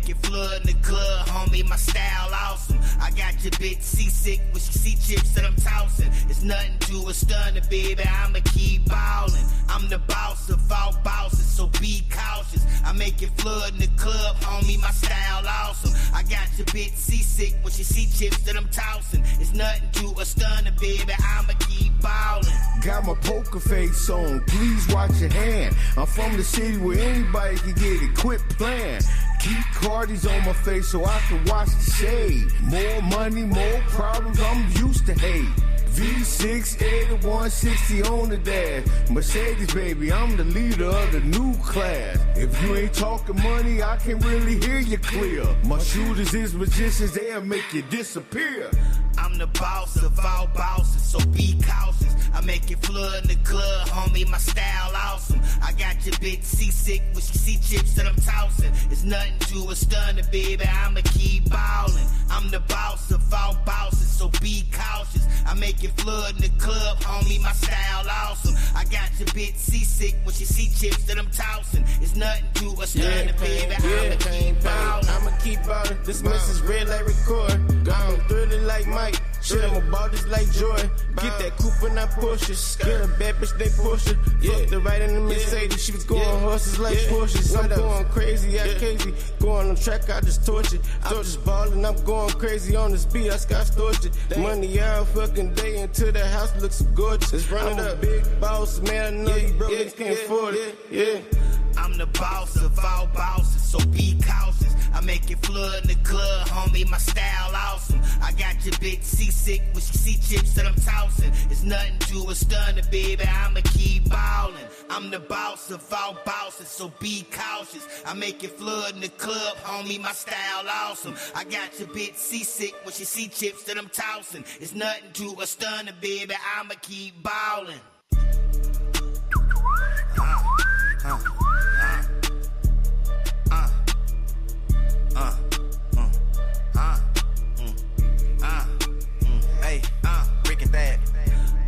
make it flood in the club, homie, my style awesome. I got your bitch seasick when she see chips that I'm tossing. It's nothing to a stunner, baby, I'ma keep ballin'. I'm the boss of all bosses, so be cautious. I make it flood in the club, homie, my style awesome. I got your bitch seasick when she see chips that I'm tossing. It's nothing to a stunner, baby, I'ma keep ballin'. Got my poker face on, please watch your hand. I'm from the city where anybody can get it, quit playing. Keep Cardis on my face so I can watch the shade. More money, more problems, I'm used to hate. V6, 8160 on the dash. Mercedes, baby, I'm the leader of the new class. If you ain't talking money, I can really hear you clear. My shooters is magicians, they'll make you disappear. I'm the boss of all bosses, so be cautious. I make it flood in the club, homie, my style awesome. I got your bitch seasick when she see chips that I'm tossing. It's nothing to a stunner, baby, I'ma keep ballin'. I'm the boss of all bosses, so be cautious. I make it flood in the club, homie, my style awesome. I got your bitch seasick when she see chips that I'm tossing. It's nothing to a stunner, baby, I'ma keep ballin'. I'ma keep ballin'. This message red like record. I'm thrilling like Mike. Shit, I'm about this like joy. Get that coupe and I push it. Get a bad bitch, they push it. Fucked her right in the Mercedes. She was going horses like Porsches. I'm going crazy, I crazy. Going on track, I just torch it. I'm just ballin', I'm going crazy on this beat. I scotch torched it. Money all fucking day until the house looks gorgeous. I'm a big boss, man. I know you broke niggas can't afford it. Yeah. I'm the boss of all bosses, so be cautious. I make it flood in the club, homie, my style awesome. I got your bitch seasick when she see chips that I'm tossing. It's nothing to a stunner, baby, I'ma keep ballin'. I'm the boss of all bosses, so be cautious. I make it flood in the club, homie, my style awesome. I got your bitch seasick when she see chips that I'm tossing. It's nothing to a stunner, baby, I'ma keep ballin'.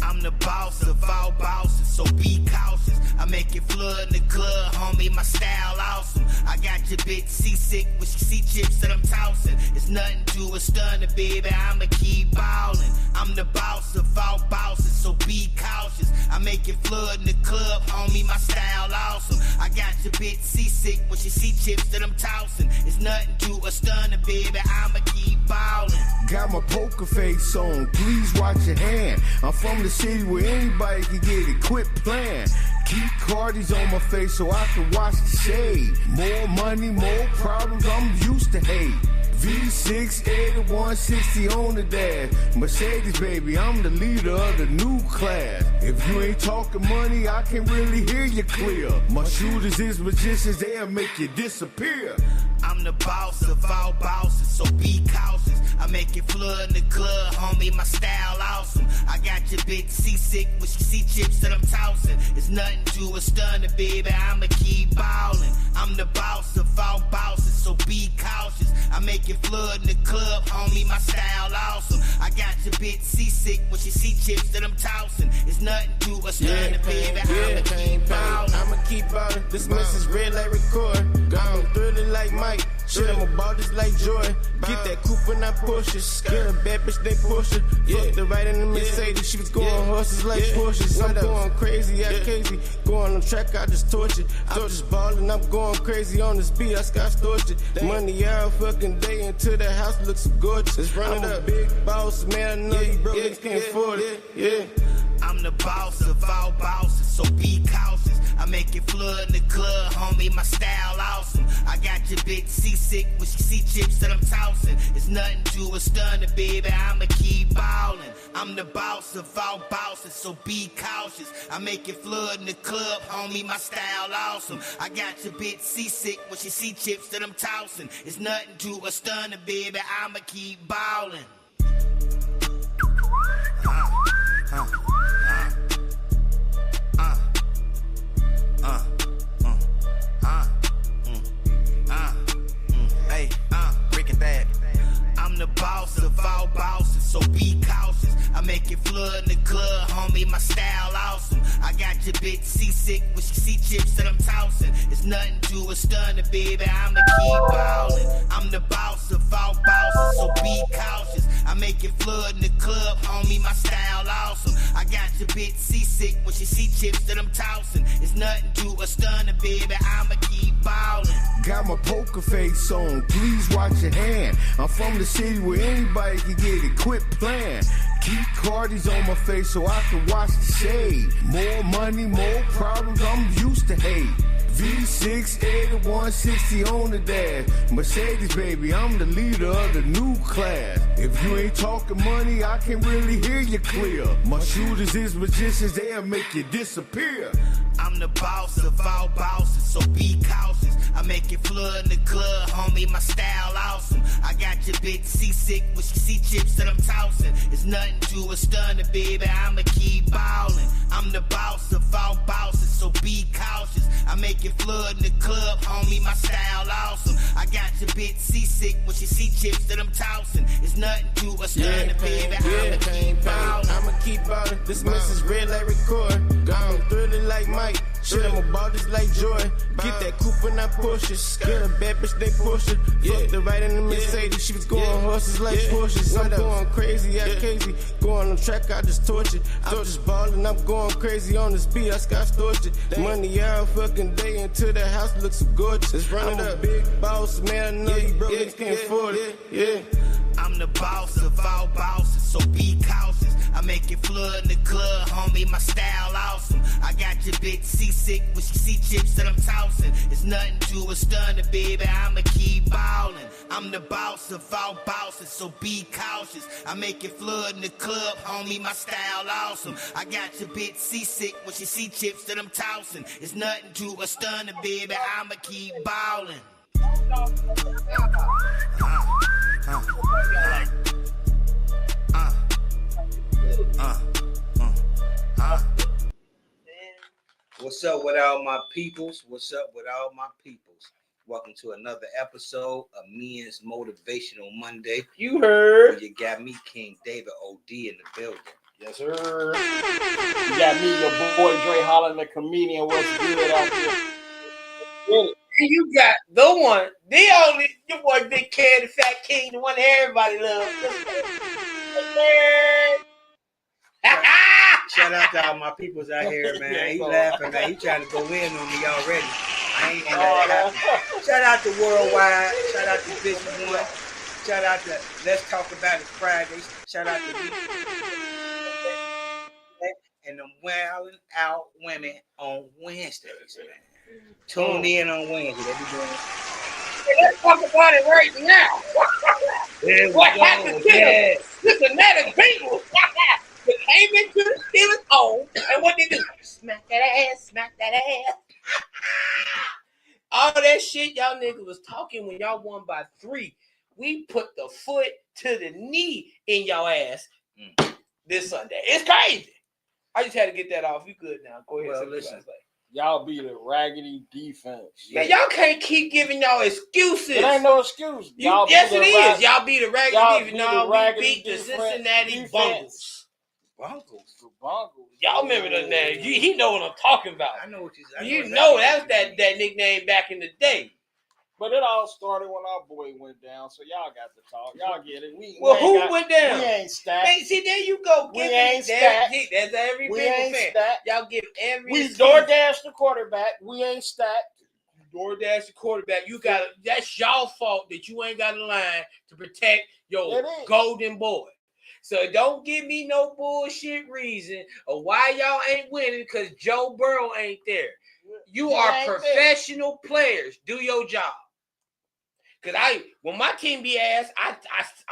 I'm the boss of all bosses, so be cautious. I make it flood in the club, homie, my style awesome. I got your bitch seasick when she see chips that I'm tossing. It's nothing to a stunner, baby, I'ma keep ballin'. I'm the boss of all bosses, so be cautious. I make it flood in the club, homie, my style awesome. I got your bitch seasick when she see chips that I'm tossing. It's nothing to a stunner, baby, I'ma keep ballin'. Got my poker face on, please watch your hand. I'm from the city where anybody can get it, quit playing. Keep Cardis on my face so I can watch the shade. More money, more problems, I'm used to hate. V6, 8160 on the dash. Mercedes, baby, I'm the leader of the new class. If you ain't talking money, I can really hear you clear. My shooters is magicians, they'll make you disappear. I'm the boss of all bosses, so be cautious. I make it flood in the club, homie, my style awesome. I got your bitch seasick when she see chips that I'm tossing. It's nothing to a stunner, baby, I'ma keep ballin'. I'm the boss of all bosses, so be cautious. I make it flood in the club, homie, my style awesome. I got your bitch seasick when she see chips that I'm tossing. It's nothing to a stunner, baby, I'ma keep ballin'. I'ma keep ballin'. This message red like record. I'm thrilling like Mike. Shit, I'm about this like joy. Get that coupe and I push it. Get a bad bitch, they push it. Fucked her right in the Mercedes. She was going horses like Porsches. I'm going crazy, I crazy. Going on track, I just torch it. I'm just ballin', I'm going crazy on this beat. I scotch torched it. Money all fucking day until the house looks gorgeous. I'm a big boss, man. I know you broke niggas can't afford it. Yeah. I'm the boss of all bosses, so be cautious. I make it flood in the club, homie, my style awesome. I got your bitch seasick when she see chips that I'm tossing. It's nothing to a stunner, baby, I'ma keep ballin'. I'm the boss of all bosses, so be cautious. I make it flood in the club, homie, my style awesome. I got your bitch seasick when she see chips that I'm tossing. It's nothing to a stunner, baby, I'ma keep ballin'. I'm the boss of all bosses, so be cautious. I make it flood in the club, homie, my style awesome. I got your bitch seasick when she see chips that I'm tossing. It's nothing to a stunner, baby, I'ma keep ballin'. the boss of all bosses, so be cautious. I make it flood in the club, homie, my style awesome. I got your bitch seasick when she see chips that I'm tossing. It's nothing to a stunner, baby, I'ma keep ballin'. Got my poker face on, please watch your hand. I'm from the city where anybody can get it, quit playing. Keep Cardi's on my face so I can watch the shade. More money, more problems, I'm used to hate. V6, 80, 160 on the dash. Mercedes, baby, I'm the leader of the new class. If you ain't talking money, I can really hear you clear. My shooters is magicians, they'll make you disappear. I'm the boss of all bosses, so be cautious. I make it flood in the club, homie, my style awesome. I got your bitch seasick when she see chips that I'm tossing. It's nothing to a stunner, baby, I'ma keep ballin'. I'm the boss of all bosses, so be cautious. I make it flood in the club, homie, my style awesome. I got your bitch seasick when she see chips that I'm tossing. It's nothing to a stunner, baby, I'ma keep ballin'. I'ma keep ballin'. This message red like record. I'm thrilling like Mike. Shit, I'm about this like Joy. Get that coupe and I push it. Get a bad bitch, they push it. Fuck the right in the Mercedes. She was going horses like Porsches. I'm going crazy, I crazy. Going on track, I just torch it. I'm just ballin', I'm going crazy on the speed. I got torched it. Money out fucking day until the house looks so gorgeous. I'm a big boss, man. I know you broke, niggas can't afford it. I'm the boss of all bosses, so be cautious. I make it flood in the club, homie, my style awesome. I got your bitch seasick when she see chips that I'm tossing. It's nothing to a stunner, baby, I'ma keep ballin'. I'm the boss of all bosses, so be cautious. I make it flood in the club, homie, my style awesome. I got your bitch seasick when she see chips that I'm tossing. It's nothing to a stunner, baby, I'ma keep ballin'. What's up with all my peoples? What's up with all my peoples? Welcome to another episode of Men's Motivational Monday. You heard. You got me, King David OD, in the building. Yes, sir. You got me, your boy Dre Holland, the comedian. What's good out there? And you got the one, the only, your boy Big Cat, the Fat King, the one everybody loves. Shout out to all my peoples out here, man. He laughing, man. He trying to go in on me already. I ain't gonna let it happen. Shout out to Worldwide. Shout out to Bitch One. Shout out to Let's Talk About It Fridays. Shout out to me. And them wilding out women on Wednesdays, man. Tune in on Wednesday. They be doing. Let's talk about it right now. What happened to them? Cincinnati Bengals. They came into the Steelers' home, and what they do? Smack that ass, smack that ass. All that shit y'all niggas was talking when y'all won by 3. We put the foot to the knee in y'all ass this Sunday. It's crazy. I just had to get that off. You good now? Go ahead. Well, listen. Y'all be the raggedy defense. Man, y'all can't keep giving y'all excuses. It ain't no excuse. Yes, it is. Y'all be the raggedy defense. No, we beat the defense. Cincinnati Bengals. Bongos. Y'all remember the name? He know what I'm talking about. I know what You know that was that nickname back in the day. But it all started when our boy went down, so y'all got to talk. Y'all get it. Who went down? We ain't stacked. Hey, see, there you go. We ain't stacked. That's every We Bengal ain't fan. stacked. Y'all give every. We DoorDash the quarterback. We ain't stacked. DoorDash the quarterback. You got that's y'all fault that you ain't got a line to protect your golden boy. So don't give me no bullshit reason of why y'all ain't winning because Joe Burrow ain't there. You are professional players. Do your job. Cause when my team be ass, I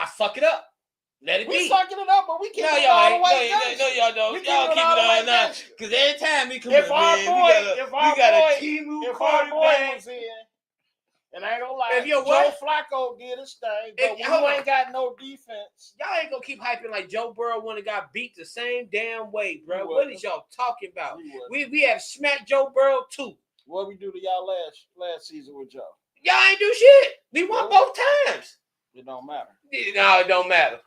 fuck it up. Let it be. We fucking it up, but we keep it all the way. No, y'all don't. Y'all keep it all now. Cause every time we come if our boy was in, and I ain't gonna lie, Joe Flacco did his thing, but we ain't got no defense. Y'all ain't gonna keep hyping like Joe Burrow when it got beat the same damn way, bro. What is y'all talking about? We have smacked Joe Burrow too. What we do to y'all last season with Joe? Y'all ain't do shit. We won both times. It don't matter. No, it don't matter.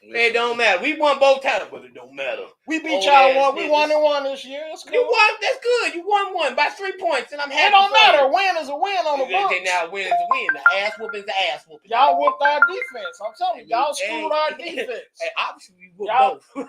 It don't matter. We won both times, but it don't matter. We beat y'all one. We 1-1 this year. That's cool. You won. That's good. You won one by 3 points, and I'm happy. It don't matter. A win is a win on the books. Now, win is a win. The ass whooping is the ass whooping. Y'all whooped our defense. I'm telling you, y'all screwed our defense. Hey, obviously, we whooped both.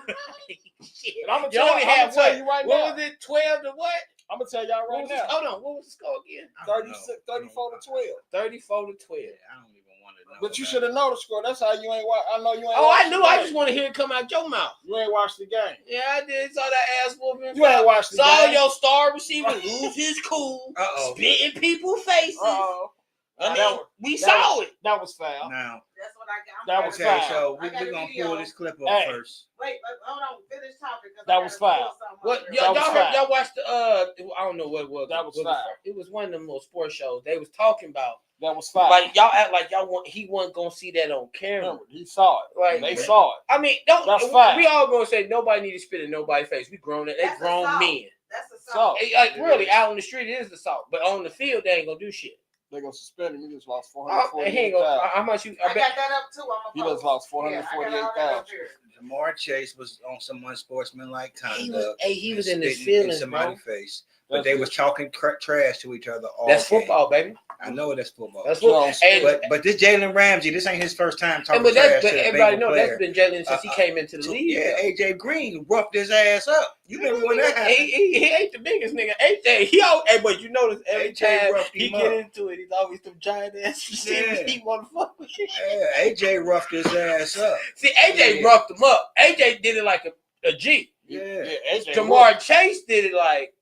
Shit. I'm gonna tell you right now. What was it? 12 to what? I'm gonna tell y'all right now. Hold on. What was the score again? 34 to 12. 34 to 12. I don't even want to know. But you should have known the score. That's how you ain't watch. I know you ain't. Oh, I knew. I just want to hear it come out your mouth. You ain't watched the game. Yeah, I did. Saw that ass whooping. You ain't watched the game. Saw your star receiver lose his cool, spitting people's faces. We saw it. That was foul. Now, that's what I got. That was okay, foul. so we're going to pull this clip up first. Wait, hold on. Finish talking. That was foul. What y'all watched the I don't know what it was. That was foul. It was one of them little sports shows. They was talking about. That was foul. Like y'all act like he wasn't gonna see that on camera. Remember, he saw it. Like they saw it. I mean, that's foul. We all gonna say nobody need to spit in nobody's face. We grown. They grown men. That's assault. Like really, out on the street it is assault, but on the field they ain't gonna do shit. They're gonna suspend him. He just lost $448,000. How much you? I got that up too. He just lost $448,000. Jamar Chase was on some unsportsmanlike conduct. He was in his feelings, in somebody's face. But That's they was talking trash to each other all That's game. football, baby. I know that's football. That's football. But this Jalen Ramsey, this ain't his first time talking but trash to everybody know player. that's been Jalen since he came into the league. Yeah, AJ Green roughed his ass up. You remember when that happened? He ain't the biggest nigga. AJ, but you notice every time he get into it, he's always them giant ass receivers he want to fuck with. Yeah, AJ roughed his ass up. See, AJ roughed him up. AJ did it like a G. Yeah. Jamar Chase did it like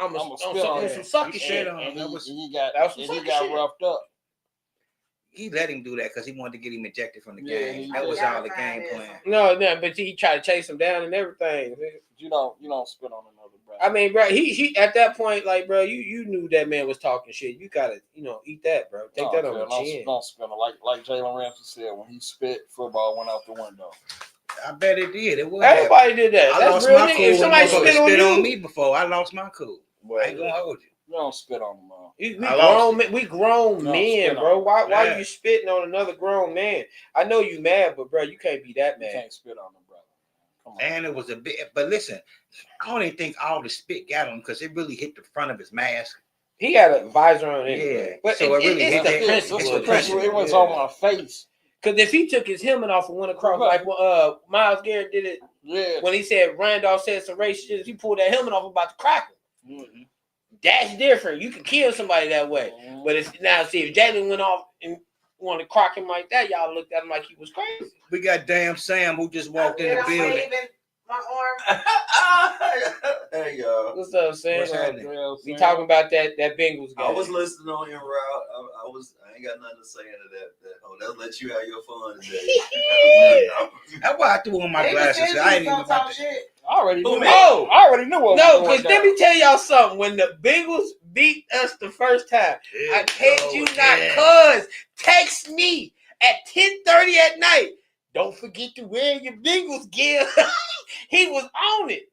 I'm some sucker shit. And he got roughed up. He let him do that because he wanted to get him ejected from the game. That was all the game plan. No, but he tried to chase him down and everything. You don't spit on another brother. I mean, bro, he at that point, like, bro, you knew that man was talking shit. You gotta, eat that, bro. Take that on the chin. Don't spit on like Jalen Ramsey said when he spit, football went out the window. I bet it did. It would. Everybody did that. I That's lost real my cool. If somebody spit on me before, I lost my cool. I ain't gonna hold you. You don't spit on them, We grown men, bro. Why you spitting on another grown man? I know you mad, but bro, you can't be that mad. You can't spit on them, brother. Come on. And it was a bit, but listen, I don't even think all the spit got him because it really hit the front of his mask. He had a visor on it. Yeah, but so it really it's the principle. It was on my face. Because if he took his helmet off and went across, like Myles Garrett did it, when he said Randolph said some racist shit, he pulled that helmet off about to crack him. Mm-hmm. That's different. You can kill somebody that way. Mm-hmm. But it's now see if Jalen went off and wanted to crock him like that, y'all looked at him like he was crazy. We got damn Sam who just walked in the building. My arm. Hey y'all. What's up, Sam? What's happening? We talking about that Bengals game. I was listening on your route. I ain't got nothing to say into that. They'll let you have your fun today. That's why I threw on my glasses. I ain't even about to. I already knew. I already knew what. No, because let me tell y'all something. When the Bengals beat us the first time, I kid you not, cuz text me at 10:30 at night. Don't forget to wear your Bengals gear. He was on it.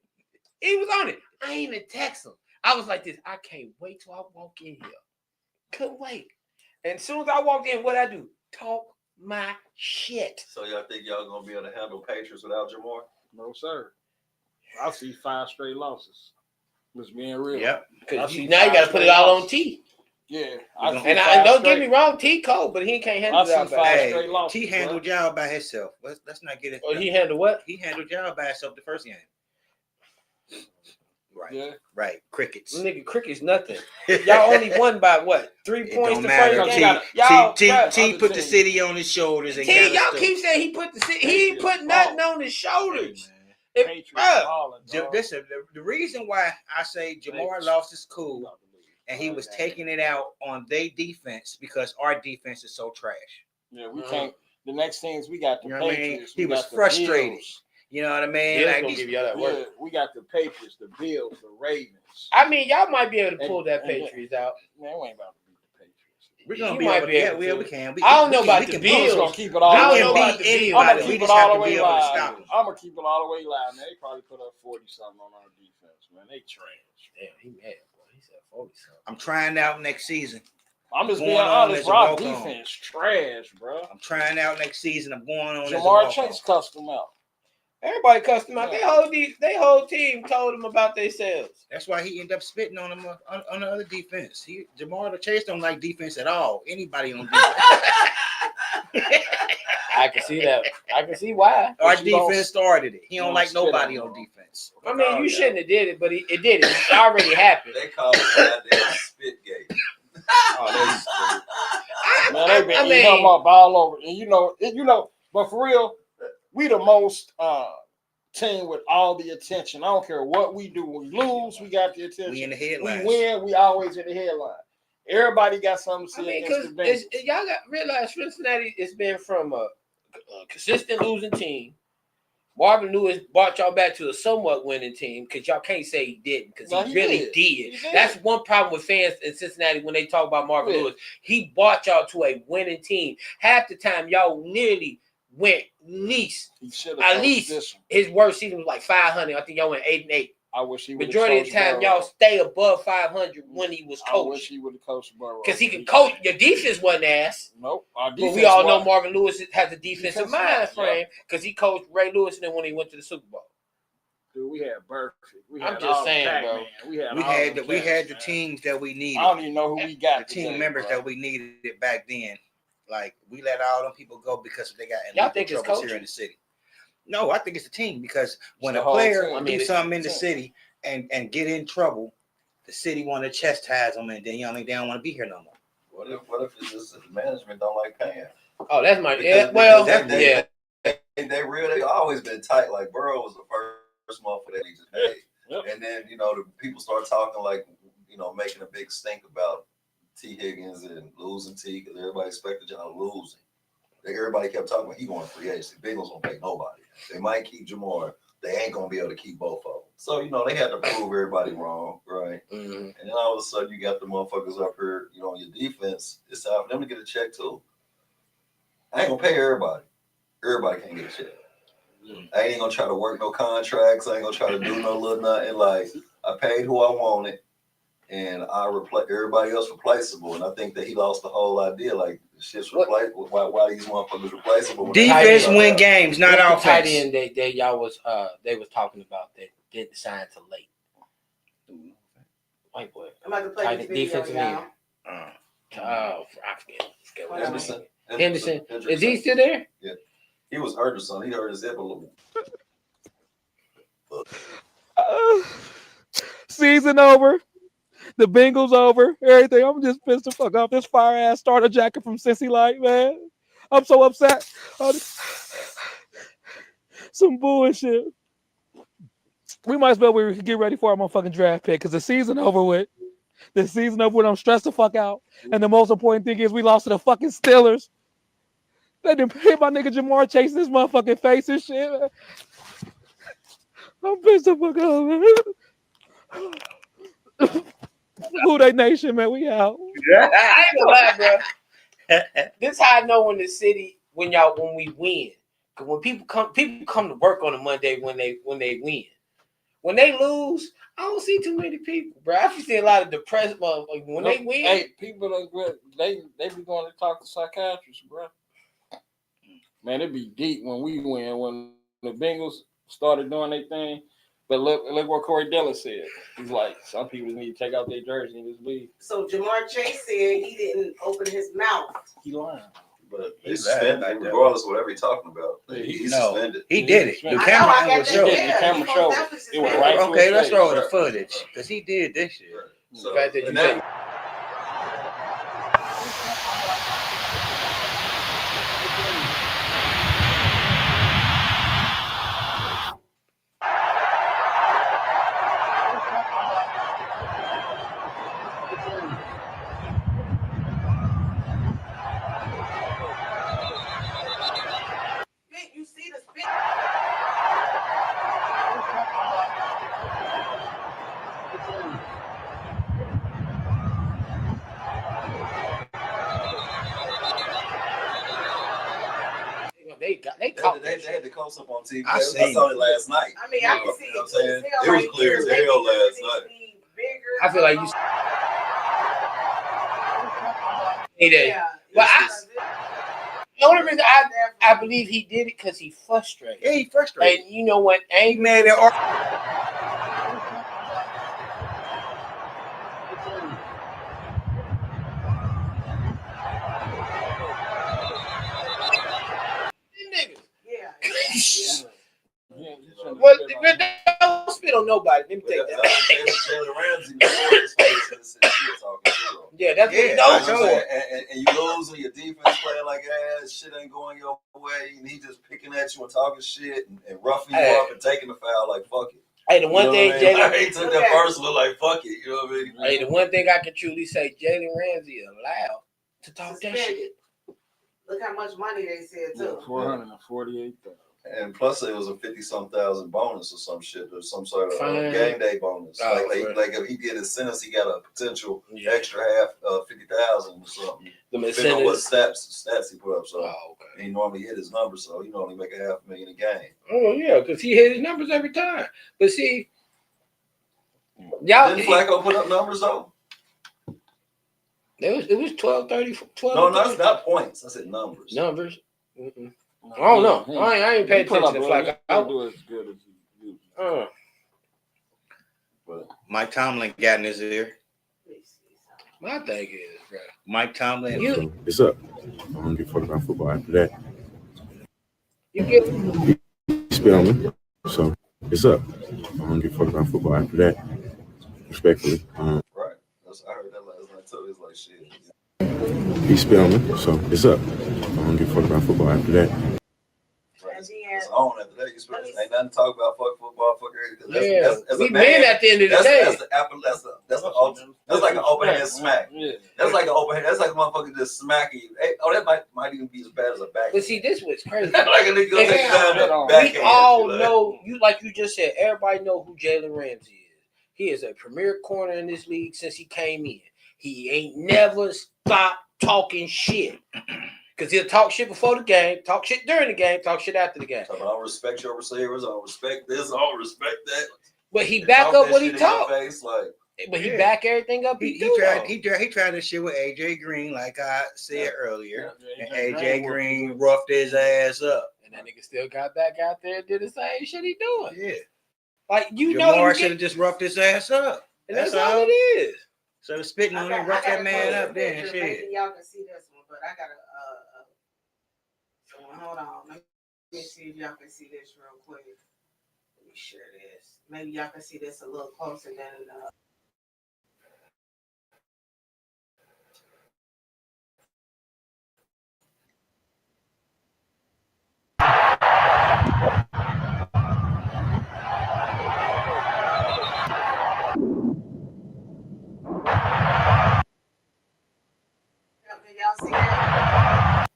I ain't even text him. I was like this. I can't wait till I walk in here. Couldn't wait. And as soon as I walked in, what I do? Talk my shit. So y'all think y'all gonna be able to handle Patriots without Jamar? No, sir. I see 5 straight losses. Just being real. Yep. Because now you got to put it all on T. Yeah. And don't get me wrong, T cold, but he can't handle y'all by T handled y'all by himself. Let's not get it. Oh, he handled what? He handled y'all by himself the first game. Right. Yeah. Right. Crickets. Nigga, crickets nothing. Y'all only won by what? 3 points the first game. T put the city on his shoulders. And y'all keep saying he put the city. He ain't put nothing on his shoulders. Listen, the reason why I say Jamar lost his cool and he was taking it out on their defense because our defense is so trash. Yeah, we can't. The next things we got the Patriots. He was frustrated. You know what I mean? Like gonna give y'all that work. Yeah, we got the Patriots, the Bills, the Ravens. I mean, y'all might be able to pull that Patriots out. Man, we ain't about to beat the Patriots. We're gonna be able to. We can. I don't know about the Bills. Gonna keep it all I the don't way know about the Bills. I'm gonna keep it all the way live. I'm gonna keep it all the way live, man. They probably put up 40-something on our defense, man. They trash. Damn, he mad, boy. He said 40-something. I'm trying out next season. I'm just being honest, bro. Defense trash, bro. I'm trying out next season. I'm going on. Jamar Chase cussed him out. Everybody cussed him out. They whole team told him about themselves. That's why he ended up spitting on him on the other defense. Jamar Chase don't like defense at all. Anybody on defense. I can see that. I can see why. Our defense started it. He don't like nobody on defense. I mean, you shouldn't have did it, but it did it. It already happened. They call it goddamn spit gate. Man, they've been eating him up all over. And you know, but for real, we the most team with all the attention. I don't care what we do. When we lose, we got the attention. We in the headlines. We win, we always in the headline. Everybody got something to say against the Bengals. Y'all got realize Cincinnati has been from a consistent losing team. Marvin Lewis brought y'all back to a somewhat winning team because y'all can't say he didn't because he really did. That's one problem with fans in Cincinnati when they talk about Marvin Lewis. He brought y'all to a winning team. Half the time, y'all literally went at least his worst season was like 500. I think y'all went 8-8. I wish he would. Majority of the time, y'all stay above 500 when he was coaching. I wish he would have coached Burrow because he can coach. Your defense wasn't ass. Nope. But we all know Marvin Lewis has a defensive mind frame because he coached Ray Lewis and then when he went to the Super Bowl. Dude, we had Burfict. I'm just saying, bro. We had the teams that we needed. I don't even know who we got. The team members that we needed back then. Like we let all them people go because they got y'all think it's troubles here in the city. No, I think it's the team because when a player do something in the city and get in trouble, the city want to chastise them and then they don't want to be here no more. What if it's just that the management don't like paying? Oh, that's my they always been tight. Like Burrow was the first motherfucker that he just paid. Yep. And then the people start talking like making a big stink about T. Higgins and losing T because everybody expected y'all losing. Everybody kept talking about he going free agency. Bengals don't pay nobody. They might keep Jamar. They ain't gonna be able to keep both of them. So they had to prove everybody wrong, right? Mm-hmm. And then all of a sudden you got the motherfuckers up here, on your defense. It's time for them to get a check too. I ain't gonna pay everybody. Everybody can't get a check. Mm-hmm. I ain't gonna try to work no contracts. I ain't gonna try to do no little nothing. Like I paid who I wanted, and I replace everybody else replaceable. And I think that he lost the whole idea. Like shit's replaceable. Why these motherfuckers replaceable? Defense win games, not offense. Tight end they was talking about that didn't sign till late. White boy. I'm about to play this video, y'all. I forget. Henderson. Is he still there? Yeah. He was hurt or something. He hurt his hip a little. Season over. The Bengals over. Everything. I'm just pissed the fuck off. This fire ass starter jacket from Cincy Light, man. I'm so upset. Some bullshit. We might as well get ready for our motherfucking draft pick because the season over with. The season over with. I'm stressed the fuck out. And the most important thing is we lost to the fucking Steelers. They didn't hit my nigga Jamar Chase in his motherfucking face and shit. Man. I'm pissed the fuck off, man. Who they nation, man? We out. I ain't gonna lie, bro. This how I know when the city when we win. Cause when people come to work on a Monday when they win. When they lose, I don't see too many people, bro. I see a lot of depressed motherfuckers. When they win, hey, people they be going to talk to psychiatrists, bro. Man, it be deep when we win. When the Bengals started doing their thing. But look what Corey Della said. He's like, some people need to take out their jersey and just leave. So Jamar Chase said he didn't open his mouth. He lying. But he's suspended regardless of whatever he's talking about. He's suspended. He did it. The camera showed it. The camera showed it. It was right. Okay, let's roll the footage because he did this shit. So, the fact that you They had the close up on TV. I saw it last night. I mean, I can see it. It was clear as hell last night. I feel like you. Yeah. But the only reason I believe he did it because he frustrated. Yeah, he frustrated. And you know what? He mad at Well, don't spit on nobody. Let me take that. Jalen Ramsey before his face and shit talking shit. Yeah, that's what he knows for. And you lose and your defense playing like ass, shit ain't going your way, and he just picking at you and talking shit and roughing you up and taking the foul like fuck it. Hey, the one thing Jalen he took that personal like fuck it. You know what I mean? Hey, the one thing I can truly say, Jalen Ramsey allowed to talk that shit. Look how much money they said too. $448,000. And plus, it was a 50-some thousand bonus or some shit, or some sort of game day bonus. Like if he did his sentence, he got a potential extra half, 50,000 or something. Depending on what stats he put up. So he normally hit his numbers, so he normally make $500,000 a game. Oh yeah, because he hit his numbers every time. But see, y'all didn't Flacco put up numbers though? It was 12. No, that's not points. I said numbers. Numbers. Mm-mm. I don't know. I ain't paying attention to Flacco. I'll do as good as you do. But Mike Tomlin got in his ear. My thing is, bro. Mike Tomlin. It's up. I'm gonna get fucked about football after that. You get spit on me. So it's up. I'm gonna get fucked about football after that. Respectfully. Right. I heard that last night too. It's like shit. He spit on me. So it's up. I'm gonna get fucked about football after that. It's on after that. Ain't nothing to talk about. Fuck football. Fuck everything. That's we men at the end of the day. That's like an open hand smack. Yeah. That's like an open hand. That's like a motherfucker just smacking you. Hey, that might even be as bad as a back. But see, this was crazy. Like a nigga we all know you, like you just said. Everybody know who Jalen Ramsey is. He is a premier corner in this league since he came in. He ain't never stopped talking shit. Because he'll talk shit before the game, talk shit during the game, talk shit after the game. I don't respect your receivers. I don't respect this. I don't respect that. But he back up what he talk. But he back everything up. He tried this shit with AJ Green, like I said earlier. And AJ Green roughed his ass up. And that nigga still got back out there and did the same shit he doing. Yeah. Like Jamar should have just roughed his ass up. And that's all it is. So spitting on him, rough that man up there and shit. Y'all can see this one, but I gotta hold on. Let me see if y'all can see this real quick. Let me share this. Maybe y'all can see this a little closer than Can y'all see that?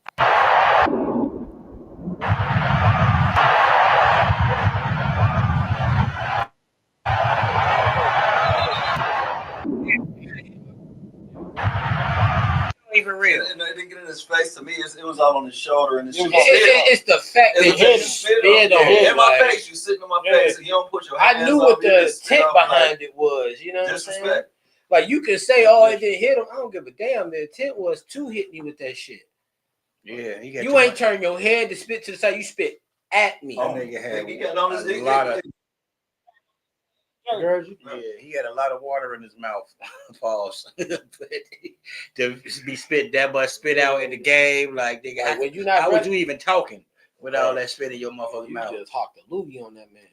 Even real. It didn't get in his face. To me, it was all on his shoulder and his shit. It's the fact that he spit on him. In my face, you sitting in my face, and you don't put your hands I knew what the intent behind it was. You know what I'm saying? Like you can say, "Oh, it didn't hit him." I don't give a damn. The intent was to hit me with that shit. Yeah, you ain't turn your head to spit to the side. You spit at me. Oh, he got on his dick. Yeah, he had a lot of water in his mouth. Pause. To be spit that much spit out in the game, like nigga, when you how would you even talking with all that spit in your motherfucking mouth? You just talked to Louie on that man.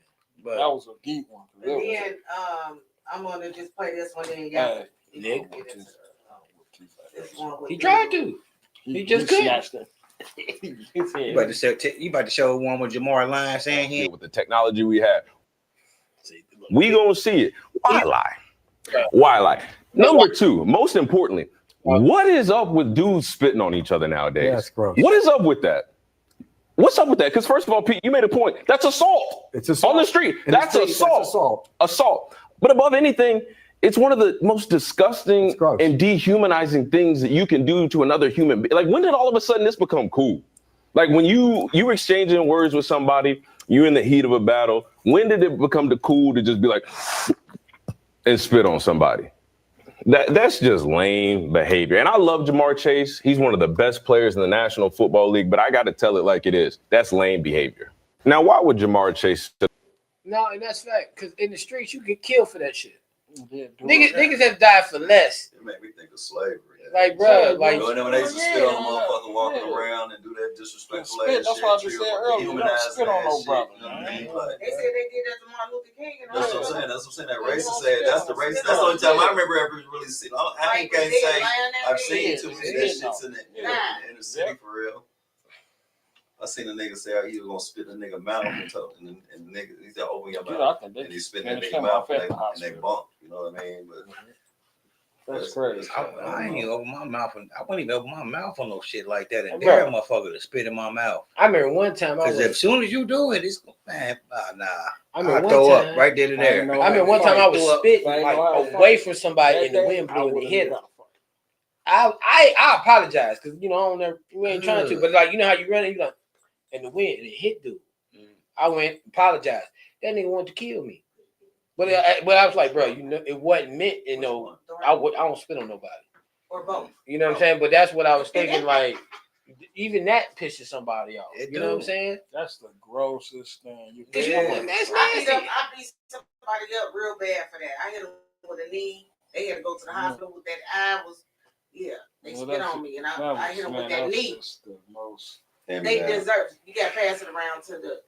But that was a deep one. And then I'm gonna just play this one in, y'all. Nick, he tried to. He just couldn't. You about to show one with Jamar Lyons saying here with the technology we have. We gonna see it. Why lie? Why lie? Number two, most importantly, what is up with dudes spitting on each other nowadays? Yeah, that's gross. What is up with that? What's up with that? Because first of all, Pete, you made a point. That's assault. It's assault. On the street. That's assault. Assault. But above anything, it's one of the most disgusting and dehumanizing things that you can do to another human being. Like, when did all of a sudden this become cool? Like, when you exchanging words with somebody, you in the heat of a battle, when did it become the cool to just be like and spit on somebody? That's just lame behavior. And I love Jamar Chase. He's one of the best players in the National Football League, but I got to tell it like it is. That's lame behavior. Now, why would Jamar Chase? No, and that's fact. Because in the streets, you get killed for that shit. Niggas have died for less. It made me think of slavery. Like, bro, like when they used to spit on a motherfucker walking around and do that disrespectful ass shit. That's what I just said earlier. Don't spit on no brother. They said they did that to Martin Luther King. That's what I'm saying. That's what I'm saying. That racist said. That's the racist. That's the only time I remember ever really seen. I can't say I've seen too many of that shits in the city for real. I seen a nigga say he was gonna spit in a nigga mouth and the nigga he said open your mouth and he spit in that nigga mouth and they bump. You know what I mean? But that's crazy. I ain't even open my mouth. I wouldn't even open my mouth on no shit like that. And dare a motherfucker to spit in my mouth. I remember one time. Because as soon as you do it, it's man, nah. I remember throw one time, up right there and there. I remember one time I was spitting like away from somebody and the wind blew and it hit them. I apologize because you know we ain't trying to, but like you know how you run it, you like, and the wind and it hit dude. I went apologize. That nigga wanted to kill me. But I was like, bro, you know, it wasn't meant, you know, I don't spit on nobody. Or both. You know what I'm saying? But that's what I was thinking, like, even that pisses somebody off. You know what I'm saying? That's the grossest thing you can do. That's nasty. I beat somebody up real bad for that. I hit them with a knee. They had to go to the hospital with that eye they spit on me. And I hit them with that knee. They deserve it. You got to pass it around to the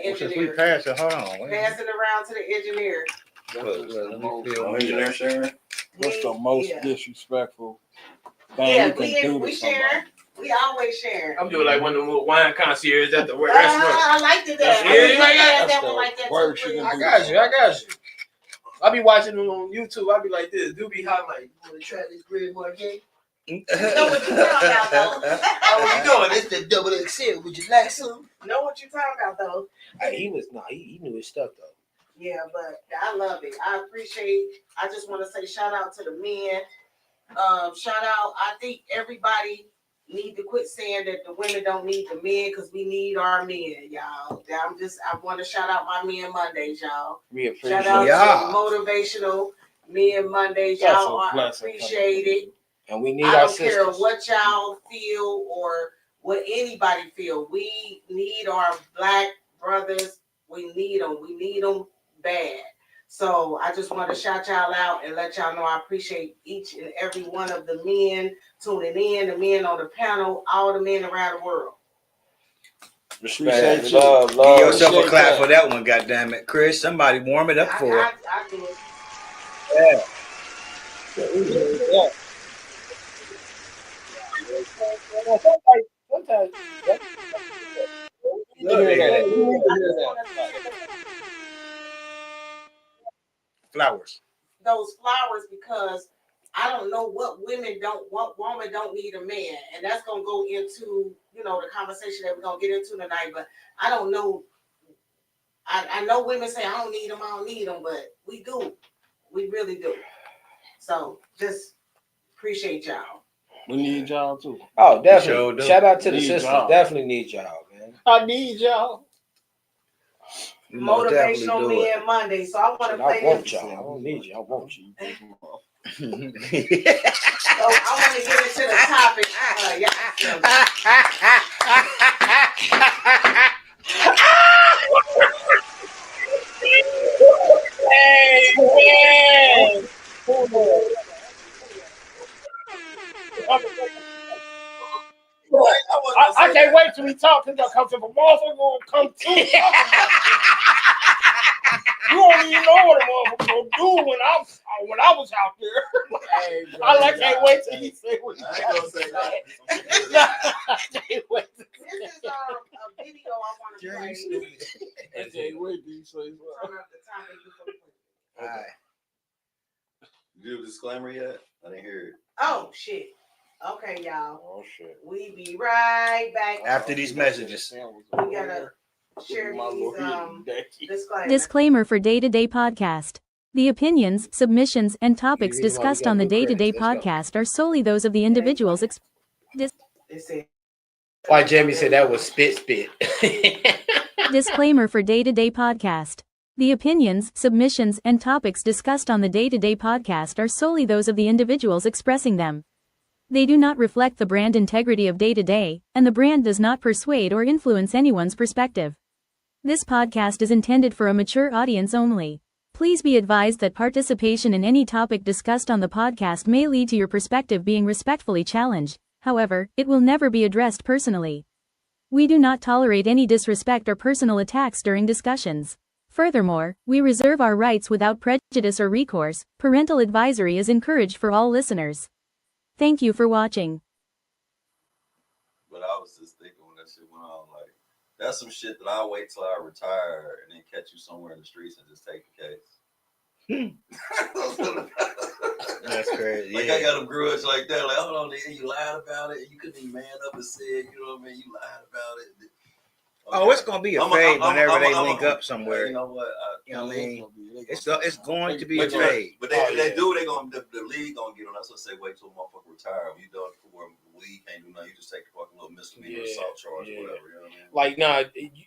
engineer. Pass it, hold on. Pass it around to the engineer. Engineer sharing. What's the most disrespectful thing you can do to somebody? We always share. I'm doing like one of the little wine concierges at the restaurant. I liked it that. I got you. I be watching them on YouTube. I be like this. Do be hot like, you want to try this bread more again? Know what you talking about though. How you doing? It's the double XL. Would you like some? Know what you talking about though. He knew his stuff though. Yeah, but I love it. I just want to say shout out to the men. Shout out. I think everybody need to quit saying that the women don't need the men because we need our men, y'all. I want to shout out my Men Mondays, y'all. Shout out to Motivational Men Mondays, y'all. I appreciate it. And we need I our don't care sisters. what y'all feel or what anybody feel. We need our black brothers. We need them. We need them bad. So I just want to shout y'all out and let y'all know I appreciate each and every one of the men tuning in, the men on the panel, all the men around the world. Respect, love. Give yourself a clap for that one, goddammit. Chris, somebody warm it up for it. I do it. Yeah. Sometimes. Flowers. Those flowers because I don't know what woman don't need a man, and that's gonna go into the conversation that we're gonna get into tonight. But I don't know. I know women say I don't need them, but we do. We really do. So just appreciate y'all. We need y'all too. Oh, definitely. Shout out to the sisters. Y'all. Definitely need y'all, man. I need y'all. Motivational Men Monday. So I want to play this. I don't need you. I want you. So I want to get into the topic. I can't wait till we talk. Cause come to the motherfucker gonna come to. You don't even know what a motherfucker gonna do when I was out there. Hey, I can't wait till he say what he gonna say that. I can't wait. This is a video I want to play. I can't wait till you say something. All right. You do a disclaimer yet? I didn't hear it. Oh shit. Okay, y'all. Oh shit. We be right back after these messages. We gotta share these disclaimers. Disclaimer for Day-to-Day Podcast. The opinions, submissions, and topics discussed on the Day-to-Day Podcast are solely those of the individuals. Why Jamie said that was spit. Disclaimer for Day-to-Day Podcast. The opinions, submissions, and topics discussed on the Day-to-Day podcast are solely those of the individuals expressing them. They do not reflect the brand integrity of Day-to-Day, and the brand does not persuade or influence anyone's perspective. This podcast is intended for a mature audience only. Please be advised that participation in any topic discussed on the podcast may lead to your perspective being respectfully challenged. However, it will never be addressed personally. We do not tolerate any disrespect or personal attacks during discussions. Furthermore, we reserve our rights without prejudice or recourse. Parental advisory is encouraged for all listeners. Thank you for watching. But I was just thinking when that shit went on, like, that's some shit that I'll wait till I retire and then catch you somewhere in the streets and just take the case. That's crazy. Like, I got a grudge like that. Like, hold on, nigga, you lied about it. You couldn't even man up and say it. You know what I mean? You lied about it. Okay. Oh, it's gonna be a fade whenever they link up somewhere. You know what? You know what I mean? It's going to be a fade. But they do. They gonna the league gonna get on. That's what I say. Wait till a motherfucker retire. When you done where the league can't do nothing, you just take the fucking little misdemeanor assault charge or whatever. You know what I mean? Like, nah,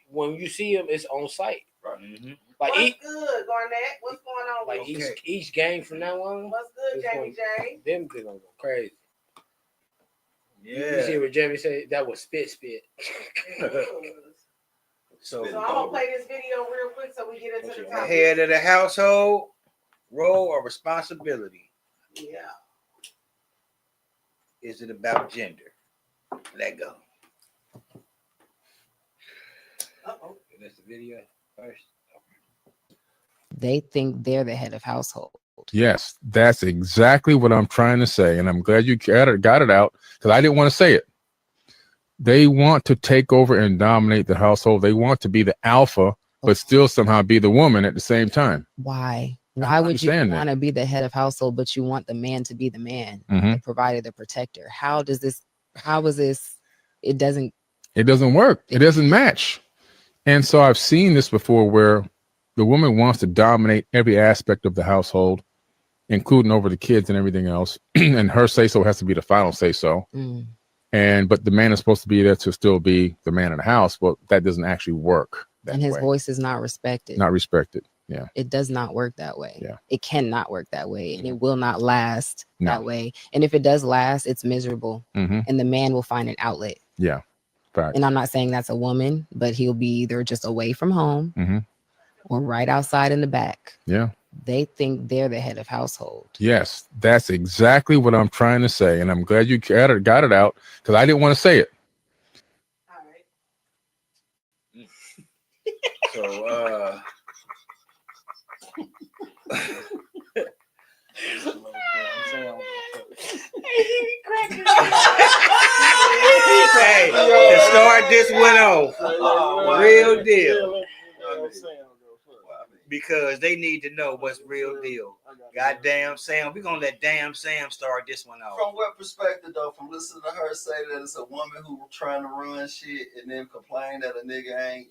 when you see him, it's on site. Right. Mm-hmm. Like, what's good, Garnett? What's going on? Like each game from now on. What's good, Jamie J? Them things gonna go crazy. Yeah. You see what Jamie said? That was spit. So I'm gonna play this video real quick so we get into the topic. Head of the household, role or responsibility. Yeah. Is it about gender? Let go. Uh-oh. That's the video first. They think they're the head of household. Yes, that's exactly what I'm trying to say. And I'm glad you got it out because I didn't want to say it. They want to take over and dominate the household. They want to be the alpha, but still somehow be the woman at the same time. Why? Why would you want to be the head of household, but you want the man to be the man, the provider, the protector? How is this? It doesn't work. It doesn't match. And so I've seen this before where the woman wants to dominate every aspect of the household, including over the kids and everything else. And her say-so has to be the final say-so. But the man is supposed to be there to still be the man of the house. But that doesn't actually work. And his voice is not respected. Not respected. Yeah. It does not work that way. Yeah. It cannot work that way. And it will not last that way. And if it does last, it's miserable. And the man will find an outlet. Yeah. Fact. And I'm not saying that's a woman, but he'll be either just away from home or right outside in the back. Yeah. They think they're the head of household. Yes, that's exactly what I'm trying to say. And I'm glad you got it out because I didn't want to say it. All right. So, hey, to start this one off, real deal. Because they need to know what's real deal. Goddamn Sam, we're gonna let damn Sam start this one off. From what perspective though? From listening to her say that it's a woman who trying to run shit and then complain that a nigga ain't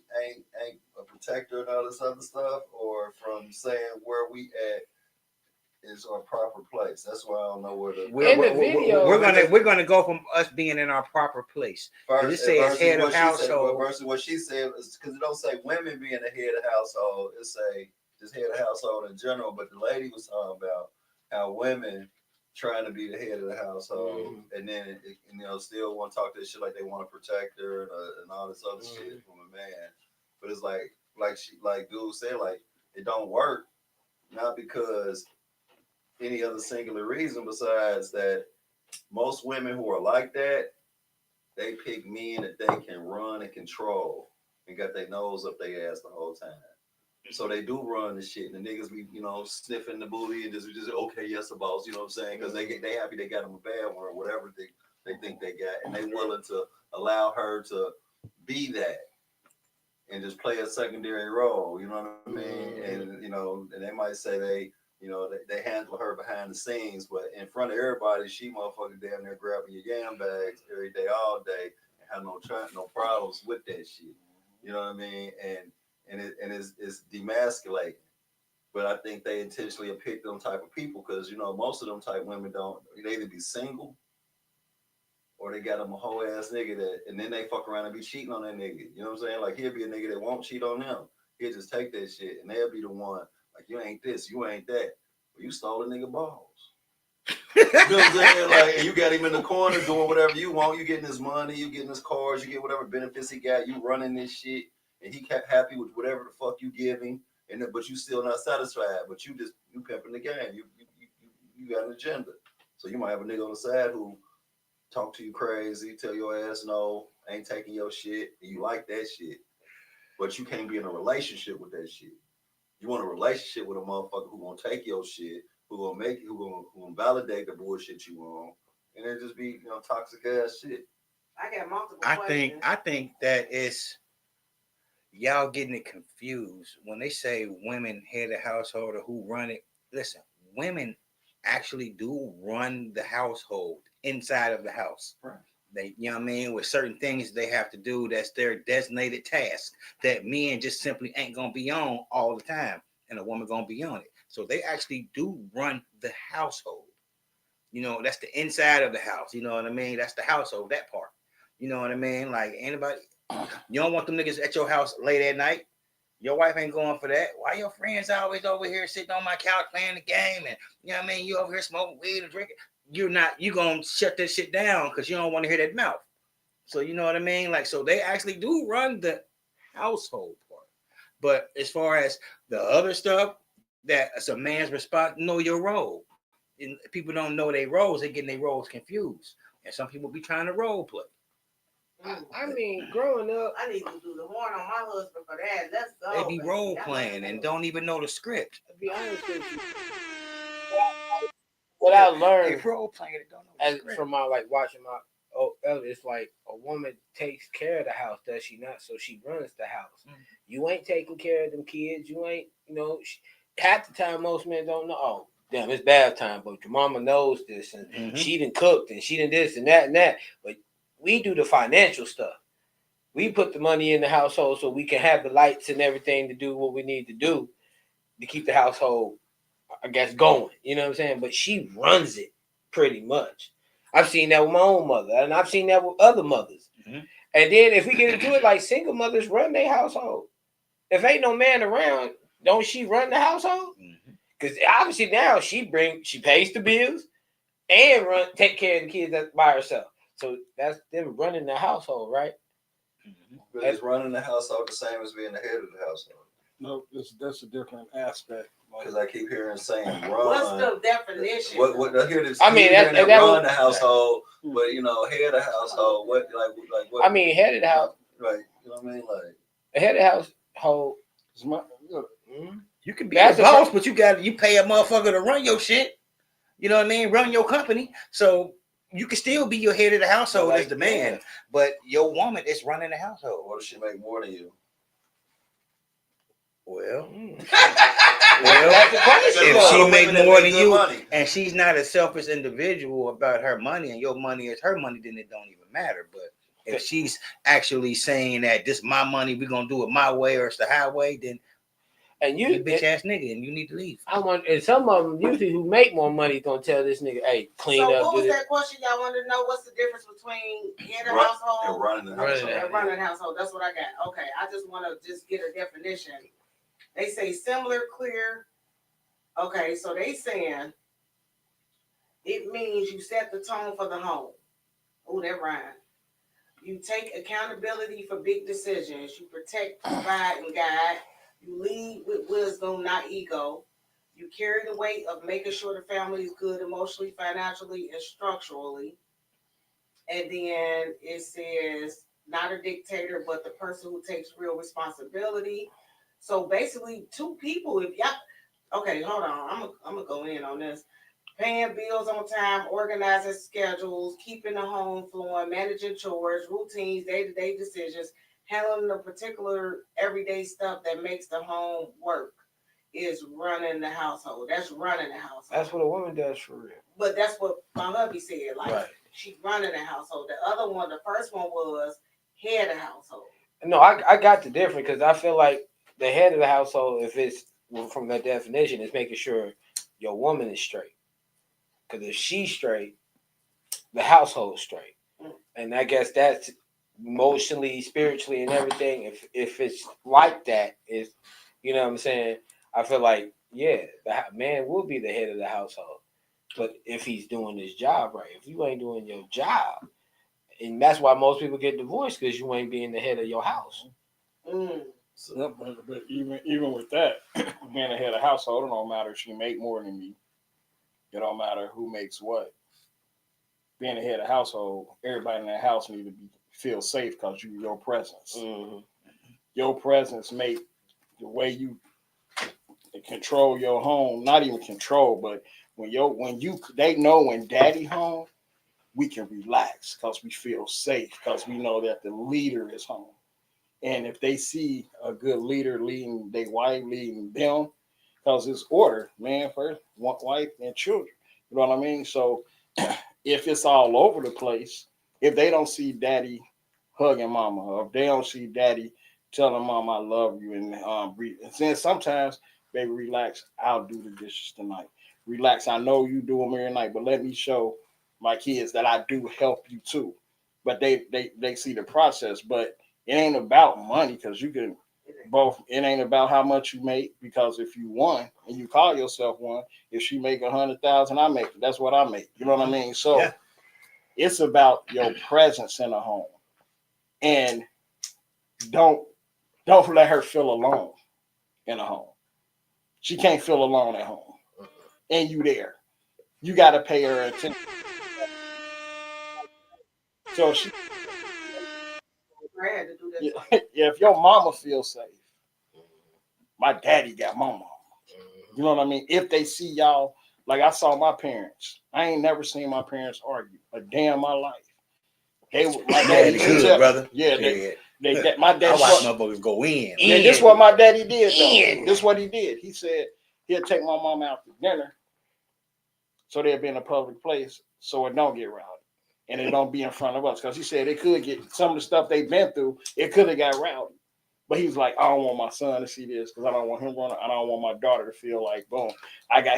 a protector and all this other stuff, or from saying where we at is our proper place? That's why I don't know where the we're gonna go from us being in our proper place. It says head of household versus what she said, because it don't say women being the head of household. It say just head of household in general. But the lady was talking about how women trying to be the head of the household, and then still want to talk this shit like they want to protect her and all this other shit from a man. But it's like dude said, like it don't work, not because any other singular reason besides that most women who are like that, they pick men that they can run and control and got their nose up their ass the whole time. So they do run the shit, and the niggas be, sniffing the booty and just okay, yes, the boss, you know what I'm saying? Because they happy they got them a bad one or whatever they think they got, and they willing to allow her to be that and just play a secondary role, you know what I mean? And and they might say they handle her behind the scenes, but in front of everybody, she motherfucking damn near grabbing your yam bags every day, all day, and have no problems with that shit. You know what I mean? And it's demasculating. But I think they intentionally have picked them type of people because most of them type women they either be single or they got them a whole ass nigga and then they fuck around and be cheating on that nigga. You know what I'm saying? Like he'll be a nigga that won't cheat on them. He'll just take that shit, and they'll be the one like, you ain't this, you ain't that. But you stole a nigga balls. You know what I'm saying? Like, and you got him in the corner doing whatever you want. You getting his money, you getting his cars, you get whatever benefits he got. You running this shit, and he kept happy with whatever the fuck you give him. And then, but you still not satisfied. But you pimping the game. You got an agenda. So you might have a nigga on the side who talk to you crazy, tell your ass no, ain't taking your shit, and you like that shit. But you can't be in a relationship with that shit. You want a relationship with a motherfucker who gonna take your shit, who gonna validate the bullshit you on, and it just be toxic ass shit. I got multiple questions. I think that it's y'all getting it confused when they say women head the household or who run it. Listen, women actually do run the household inside of the house. Right. They, you know what I mean, with certain things they have to do, that's their designated task that men just simply ain't gonna be on all the time, and a woman gonna be on it. So they actually do run the household. That's the inside of the house. You know what I mean? That's the household, that part. You know what I mean? Like anybody, you don't want them niggas at your house late at night. Your wife ain't going for that. Why your friends always over here sitting on my couch playing the game, and you know what I mean? You over here smoking weed and drinking. You gonna shut that shit down because you don't want to hear that mouth. So you know what I mean? Like, so they actually do run the household part. But as far as the other stuff, that it's a man's response, know your role. And people don't know their roles, they're getting their roles confused. And some people be trying to role play. I mean, growing up, I need to do the horn on my husband for that. Let's go. They be role playing and don't even know the script. To be honest with you, what I learned role playing, don't know the script. From my watching my it's like a woman takes care of the house, does she not? So she runs the house. Mm-hmm. You ain't taking care of them kids. You ain't, half the time most men don't know. Oh, damn, it's bath time, but your mama knows this, and she done cooked, and she done this and that and that. But we do the financial stuff. We put the money in the household so we can have the lights and everything to do what we need to do to keep the household, I guess, going. You know what I'm saying? But she runs it pretty much. I've seen that with my own mother, and I've seen that with other mothers. Mm-hmm. And then if we get into it, like single mothers run their household. If ain't no man around, don't she run the household? Because obviously now she pays the bills and take care of the kids by herself. So that's them running the household, right? But is running the household the same as being the head of the household? No, that's a different aspect. Because I keep hearing saying run. What's the definition? What I hear this? I mean, that run the household, but head of the household. What? I mean, head of the house. Right. You know what I mean? Like head of the household. You can be a boss, but you pay a motherfucker to run your shit. You know what I mean? Run your company. So you can still be your head of the household as the man, but your woman is running the household. What if she make more than you? Well, if she make more than you and she's not a selfish individual about her money and your money is her money, then it don't even matter. But if she's actually saying that this is my money, we're gonna do it my way or it's the highway, then you a bitch ass nigga and you need to leave. And some of them usually who make more money gonna tell this nigga, hey, clean up. So what was that question y'all wanted to know? What's the difference between head of household and running the household? And running the household. That's what I got. Okay, I just want to get a definition. They say similar, clear. Okay, so they saying it means you set the tone for the home. Oh, that rhyme. You take accountability for big decisions. You protect, provide, and guide. You lead with wisdom, not ego. You carry the weight of making sure the family is good emotionally, financially, and structurally. And then it says, not a dictator, but the person who takes real responsibility. So basically, two people, if y'all, okay, hold on, I'm gonna go in on this. Paying bills on time, organizing schedules, keeping the home flowing, managing chores, routines, day-to-day decisions, handling the particular everyday stuff that makes the home work is running the household. That's running the household. That's what a woman does for real. But that's what my hubby said. Like, she's running the household. The other one, the first one was head of the household. No, I got the difference because I feel like the head of the household, if it's from that definition, is making sure your woman is straight. Because if she's straight, the household is straight. And I guess that's emotionally, spiritually, and everything. If it's like that, is you know what I'm saying? I feel like the man will be the head of the household, but if he's doing his job right, if you ain't doing your job, and that's why most people get divorced because you ain't being the head of your house. So, but even with that, being the head of the household, it don't matter if she make more than me. It don't matter who makes what. Being the head of the household, everybody in that house need to feel safe because your presence. Mm-hmm. Your presence make the way you control your home, not even control, but they know when daddy home, we can relax because we feel safe because we know that the leader is home. And if they see a good leader leading their wife, leading them, because it's order, man, first, wife and children. You know what I mean? So if it's all over the place, if they don't see daddy hugging mama, or if they don't see daddy telling mom I love you, and then sometimes, baby, relax, I'll do the dishes tonight. Relax, I know you do them every night, but let me show my kids that I do help you too. But they see the process, but it ain't about money because you can both. It ain't about how much you make because if you won and you call yourself one, if she make 100,000, I make it. That's what I make. You know what I mean? So it's about your presence in a home, and don't let her feel alone in a home. She can't feel alone at home, and you there. You got to pay her attention. So she. If your mama feels safe, my daddy got my mama. You know what I mean? If they see y'all, like I saw my parents. I ain't never seen my parents argue a day in my life. My daddy good, brother. Yeah, my daddy. I watch motherfuckers go in. Yeah, this is what my daddy did though. This is what he did. He said he'll take my mom out to dinner so they'll be in a public place so it don't get rowdy. And it don't be in front of us. Because he said it could get some of the stuff they've been through, it could have got rowdy. But he was like, I don't want my son to see this because I don't want him running. I don't want my daughter to feel like, boom.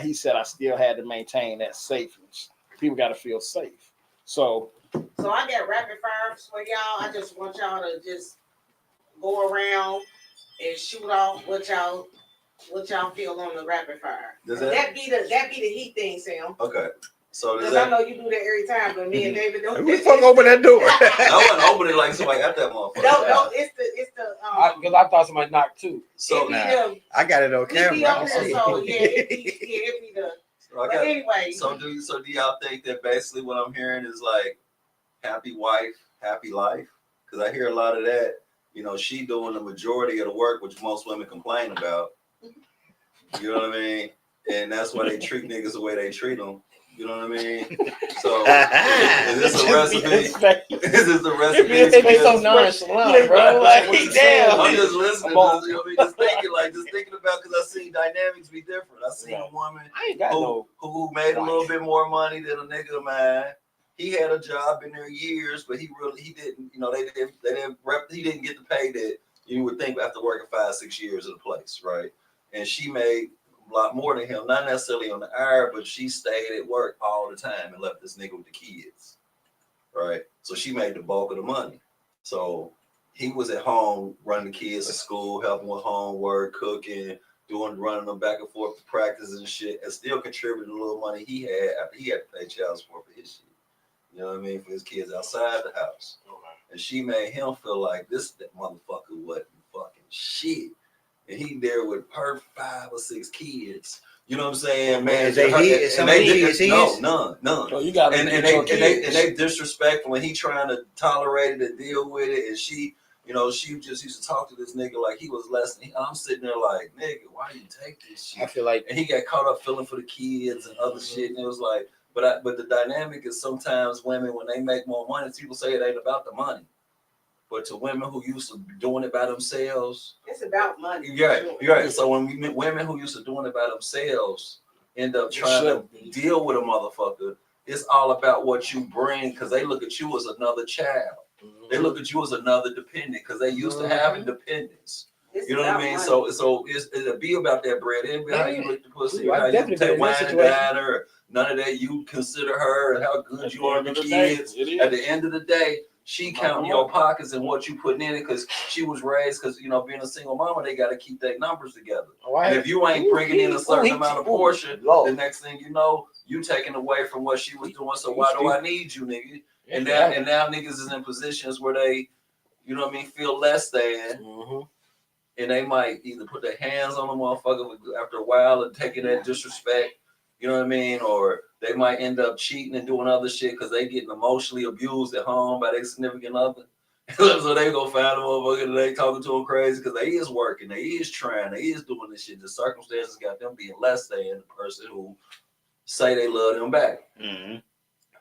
He said I still had to maintain that safeness. People got to feel safe. So I got rapid fire for y'all. I just want y'all to just go around and shoot off what y'all feel on the rapid fire. That be the heat thing, Sam. Okay. So because I know you do that every time, but me and David don't. We fuck open that door. I wouldn't open it like somebody got that motherfucker. No, it's the. Because I thought somebody knocked too. So I got it on camera. It be the. But anyway. So do y'all think that basically what I'm hearing is like happy wife, happy life? Because I hear a lot of that. You know, she doing the majority of the work, which most women complain about. You know what I mean? And that's why they treat niggas the way they treat them. You know what I mean? So is this a recipe? Is this a recipe? It's so nonchalant, bro. Like, damn. I'm just listening. Just thinking about because I seen dynamics be different. I seen a woman who made a little bit more money than a nigga, man. He had a job in there years, but he didn't. You know, he didn't get the pay that you would think after working 5-6 years at a place, right? And she made a lot more than him, not necessarily on the hour, but she stayed at work all the time and left this nigga with the kids, right? So she made the bulk of the money. So he was at home running the kids to school, helping with homework, cooking, running them back and forth to practice and shit, and still contributing a little money he had after he had to pay child support for his shit. You know what I mean? For his kids outside the house. And she made him feel like that motherfucker wasn't fucking shit. And he there with her 5 or 6 kids. You know what I'm saying, man? None. So you got and they disrespectful when he trying to tolerate it and deal with it. And she, you know, she just used to talk to this nigga like he was less than. I'm sitting there like, nigga, why do you take this shit? I feel like, and he got caught up feeling for the kids and other shit. And it was like, but the dynamic is sometimes women when they make more money, people say it ain't about the money. But to women who used to doing it by themselves, it's about money. You're right. So when we meet women who used to doing it by themselves end up trying to deal with a motherfucker, it's all about what you bring because they look at you as another child. Mm-hmm. They look at you as another dependent because they used to have independence. You know what I mean? Money. So it'll be about that bread. It ain't how you lick the pussy, how you take wine and dine her. None of that. You consider her and how good you are to the kids. At the end of the day, she counting your pockets and what you putting in it because she was raised because being a single mama, they got to keep their numbers together. And if you ain't bringing in a certain amount of portion, the next thing you know, you taking away from what she was doing. So why do I need you, nigga? And now niggas is in positions where they, feel less than, and they might either put their hands on the motherfucker after a while and taking that disrespect, or they might end up cheating and doing other shit because they getting emotionally abused at home by their significant other. So they go find a motherfucker and they talking to them crazy because they is working, they is trying, they is doing this shit. The circumstances got them being less than the person who say they love them back.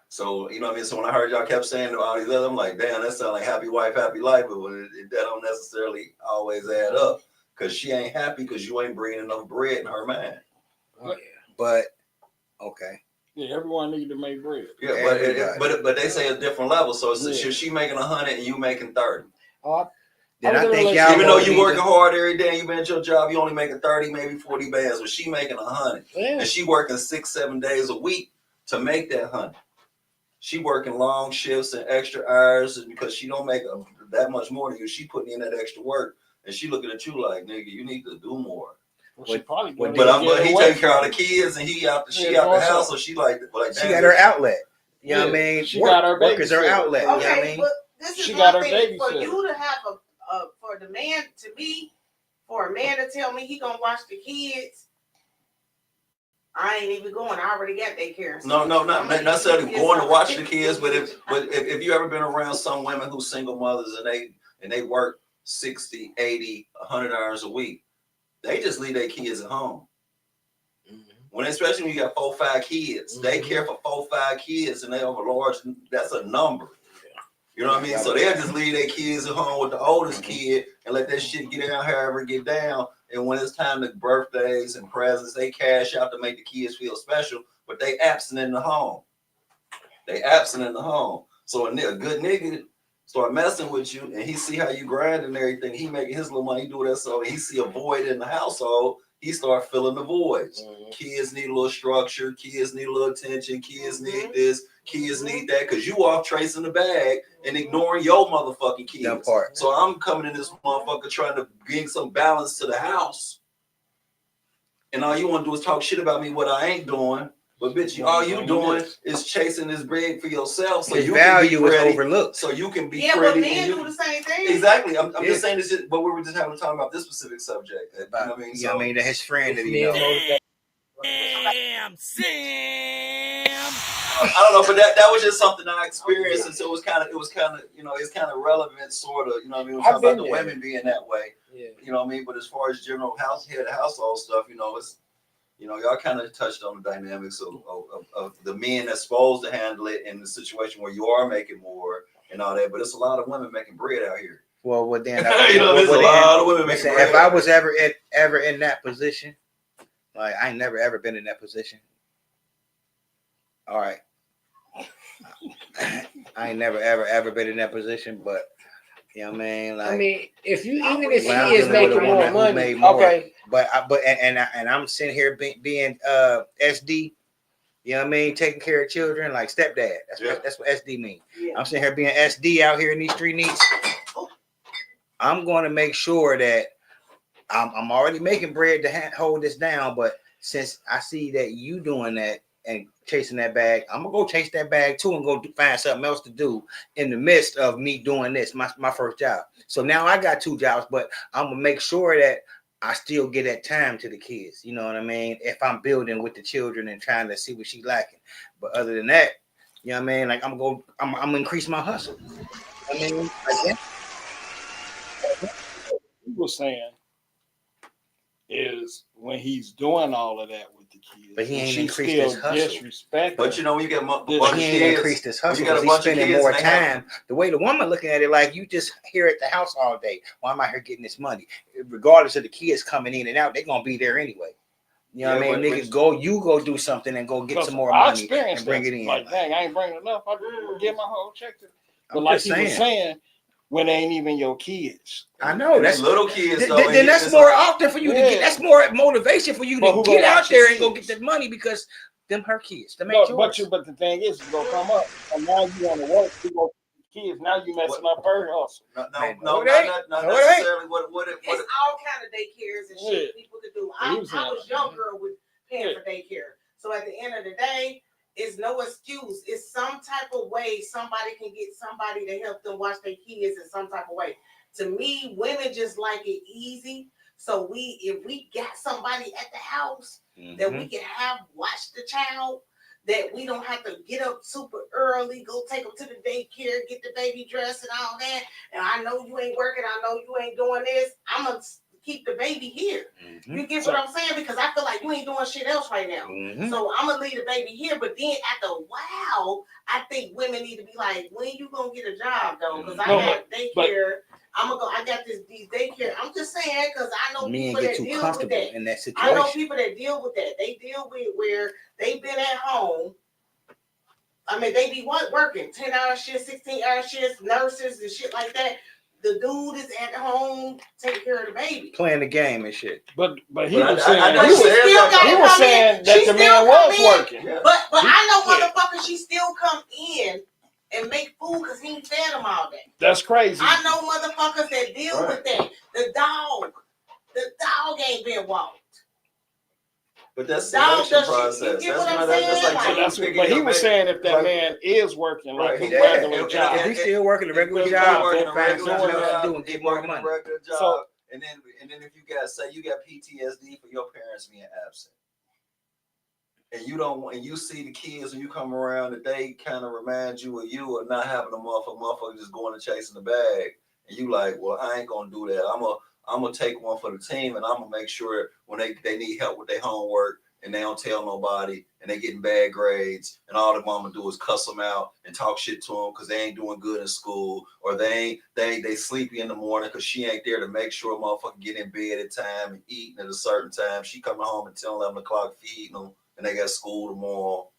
So, So when I heard y'all kept saying all these other, I'm like, damn, that sounds like happy wife, happy life. But that don't necessarily always add up because she ain't happy because you ain't bringing enough bread in her mind. But, okay. Yeah, everyone needs to make bread. Yeah, but they say a different level. So she making 100 and you making 30. Then I think y'all, even though you working hard every day, you been at your job, you only making 30, maybe 40 bands, but she making 100, and she working 6-7 days a week to make that 100. She working long shifts and extra hours, and because she don't make that much more than you, she putting in that extra work, and she looking at you like, nigga, you need to do more. Well, she probably but he taking care of the kids and she out the house, so she like she got her outlet. You know what I mean? She got her work is her outlet. Okay, you know what I mean? But this is she one got her thing baby for set. you to have for the man to me, for a man to tell me he gonna watch the kids. I ain't even going. I already got daycare. No, not necessarily going to watch the kids, but if you ever been around some women who single mothers and they work 60, 80, 100 hours a week, they just leave their kids at home. Especially when you got 4-5 kids, they care for 4-5 kids, and they have a large. That's a number. You know what I mean? So they'll just leave their kids at home with the oldest kid and let that shit get out however get down. And when it's time to birthdays and presents, they cash out to make the kids feel special, but they absent in the home. So a good nigga start messing with you, and he see how you grind and everything. He making his little money, do that. So he see a void in the household. He start filling the voids. Kids need a little structure. Kids need a little attention. Kids need this. Kids need that. Because you off tracing the bag and ignoring your motherfucking kids. That part. So I'm coming in this motherfucker trying to bring some balance to the house. And all you want to do is talk shit about me, what I ain't doing. But bitch, all you doing is chasing this bread for yourself. So His you value can be pretty, is overlooked. So you can be Yeah, pretty. but men do the same thing. Exactly. I'm just saying this, but we were just having to talk about this specific subject. You know what I mean? You know what I mean? That his friend that he knows. Damn, Sam. I don't know, but that was just something I experienced, and so it's kind of relevant, sort of. You know what I mean? We're talking about the women being that way. Yeah. You know what I mean? But as far as general household stuff, it's. Y'all kind of touched on the dynamics of the men that's supposed to handle it in the situation where you are making more and all that. But it's a lot of women making bread out here. Well, then, there's a lot of women making bread. If I was ever in that position, like I ain't never ever been in that position. All right, I ain't never ever been in that position, but you know what I mean. Like, I mean, if she is making more money, okay. But I'm sitting here being SD, you know what I mean, taking care of children like stepdad. That's what SD means. Yeah. I'm sitting here being SD out here in these streets. I'm going to make sure that I'm already making bread to hold this down. But since I see that you doing that and chasing that bag, I'm gonna go chase that bag too and go find something else to do in the midst of me doing this, my first job. So now I got 2 jobs, but I'm gonna make sure that I still get that time to the kids. You know what I mean? If I'm building with the children and trying to see what she's lacking. But other than that, you know what I mean? Like I'm gonna increase my hustle. I mean, like he was saying is when he's doing all of that with the kids, but he ain't increased his hustle. But when you get he ain't increased his hustle because he's spending more time. The way the woman looking at it, like you just here at the house all day. Well, I'm out here getting this money. Regardless of the kids coming in and out, they're gonna be there anyway. You know what I mean? Niggas, go do something and go get some more money and bring it in. Like, dang, I ain't bringing enough. I get my whole check to. But like he was saying, when they ain't even your kids. I know that's little kids. Then that's more often for you to get. That's more motivation for you to get out there and go get that money because them her kids. But the thing is, it's gonna come up. And now you want to work. You go to the kids. Now you messing up her hustle. No, No, not necessarily. What It's all kind of daycares and shit people could do. I was young girl with paying for daycare. So at the end of the day, it's no excuse. It's some type of way somebody can get somebody to help them watch their kids in some type of way. To me, women just like it easy. So if we got somebody at the house that we can have watch the child, that we don't have to get up super early, go take them to the daycare, get the baby dressed and all that. And I know you ain't working. I know you ain't doing this. I'm going to keep the baby here. You get what I'm saying? Because I feel like you ain't doing shit else right now. So I'm going to leave the baby here. But then after a while, I think women need to be like, when you going to get a job, though? Because I have daycare. I got these daycare. I'm just saying, because I know people that deal with that. In that situation. I know people that deal with that. They deal with where they've been at home. I mean, they be working 10-hour shifts, 16-hour shifts, nurses and shit like that. The dude is at home taking care of the baby, playing the game and shit. But he was saying that the man was working. But I know motherfuckers. She still come in and make food because he ain't fed them all day. That's crazy. I know motherfuckers that deal with that. The dog ain't been walked. But that's the selection process. You get what I'm saying? But he was saying if that man is working like a regular job, if he's still working a regular job, then find something else to do and get more money. So, and then if you got PTSD for your parents being absent, and you see the kids when you come around that they kind of remind you of you or not having a motherfucker just going and chasing the bag, and you like, well, I ain't gonna do that. I'm gonna take one for the team, and I'm gonna make sure when they need help with their homework and they don't tell nobody and they getting bad grades and all the mama do is cuss them out and talk shit to them because they ain't doing good in school or they sleepy in the morning because she ain't there to make sure a motherfucker get in bed at time and eating at a certain time. She coming home at 10, 11 o'clock feeding them and they got school tomorrow.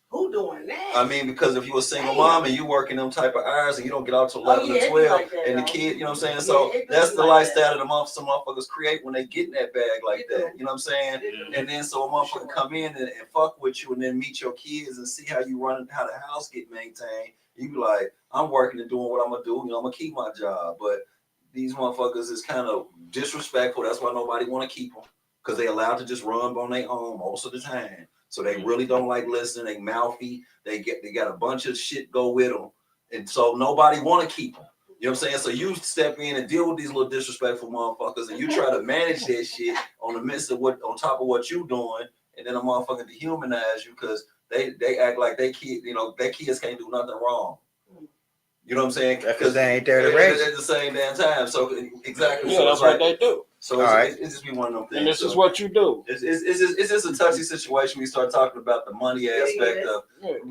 Who doing that? I mean, because if you're a single mom and you working them type of hours and you don't get out till 11 or 12, like that, and the kid, you know what I'm saying? So that's the lifestyle that some motherfuckers create when they get in that bag like that. You know what I'm saying? And then so a motherfucker come in and fuck with you and then meet your kids and see how you run, how the house get maintained. You be like, I'm working and doing what I'm gonna do. You know, I'm gonna keep my job. But these motherfuckers is kind of disrespectful. That's why nobody want to keep them because they allowed to just run on their own most of the time. So they really don't like listening. They mouthy. They got a bunch of shit go with them, and so nobody want to keep them. You know what I'm saying? So you step in and deal with these little disrespectful motherfuckers, and you try to manage that shit on top of what you doing, and then a motherfucker dehumanize you because they act like they kids can't do nothing wrong. You know what I'm saying? Because they ain't there to raise at the same damn time. So exactly. Yeah, so that's what they do. So it's just be one of them things. And this is what you do. It's just a touchy situation. We start talking about the money aspect of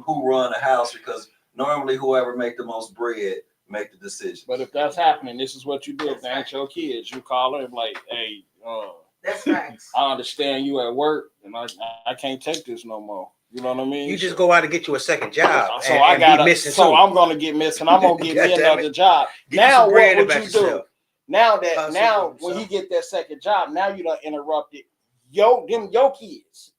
who run a house because normally whoever make the most bread make the decision. But if that's happening, this is what you do. If they ain't your kids, you call them like, hey, that's facts. I understand you at work, and I can't take this no more. You know what I mean? You just go out and get you a second job. So I'm gonna get missing. I'm gonna get me another job. Now what would you do? Now when you get that second job, now you done interrupted your kids.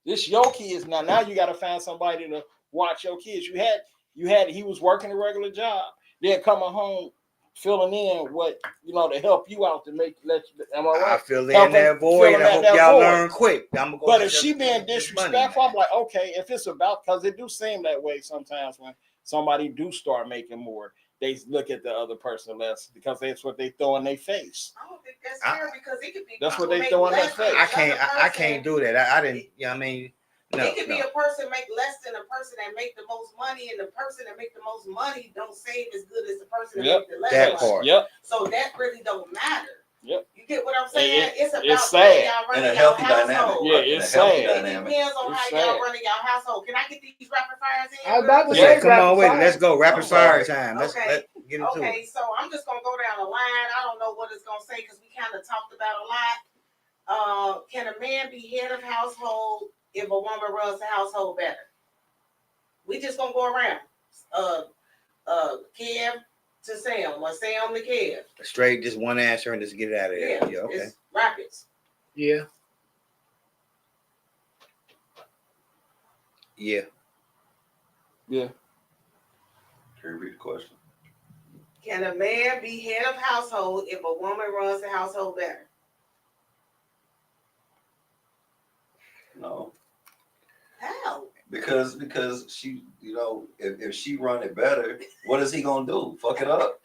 This your kids now. Now you gotta find somebody to watch your kids. He was working a regular job, then coming home filling in what to help you out to am I right? I fill in that void. I hope y'all learn quick. But if she being disrespectful, I'm like, okay, if it's about, because it do seem that way sometimes when somebody do start making more, they look at the other person less because that's what they throw in their face. I don't think that's fair because it could be. That's what they throw in their face. I can't do that. I didn't. You know what I mean? No, it could be a person make less than a person that make the most money, and the person that make the most money don't save as good as the person that make the less money. So that really don't matter. You get what I'm saying? It's about y'all running your household. It's sad. It depends on how y'all running your household. Can I get these rapid fires in? I was about to say, come on with it. Let's go. Rapid fire time. Let's get into it. Okay, so I'm just gonna go down the line. I don't know what it's gonna say because we kind of talked about a lot. Can a man be head of household if a woman runs the household better? We just gonna go around. Kev to Sam, or Sam to Kev. Straight, just one answer and just get it out of there. Yeah, okay. It's rapids. Yeah. Can you read the question? Can a man be head of household if a woman runs the household better? No. How? Because she, if she run it better, what is he gonna do? Fuck it up.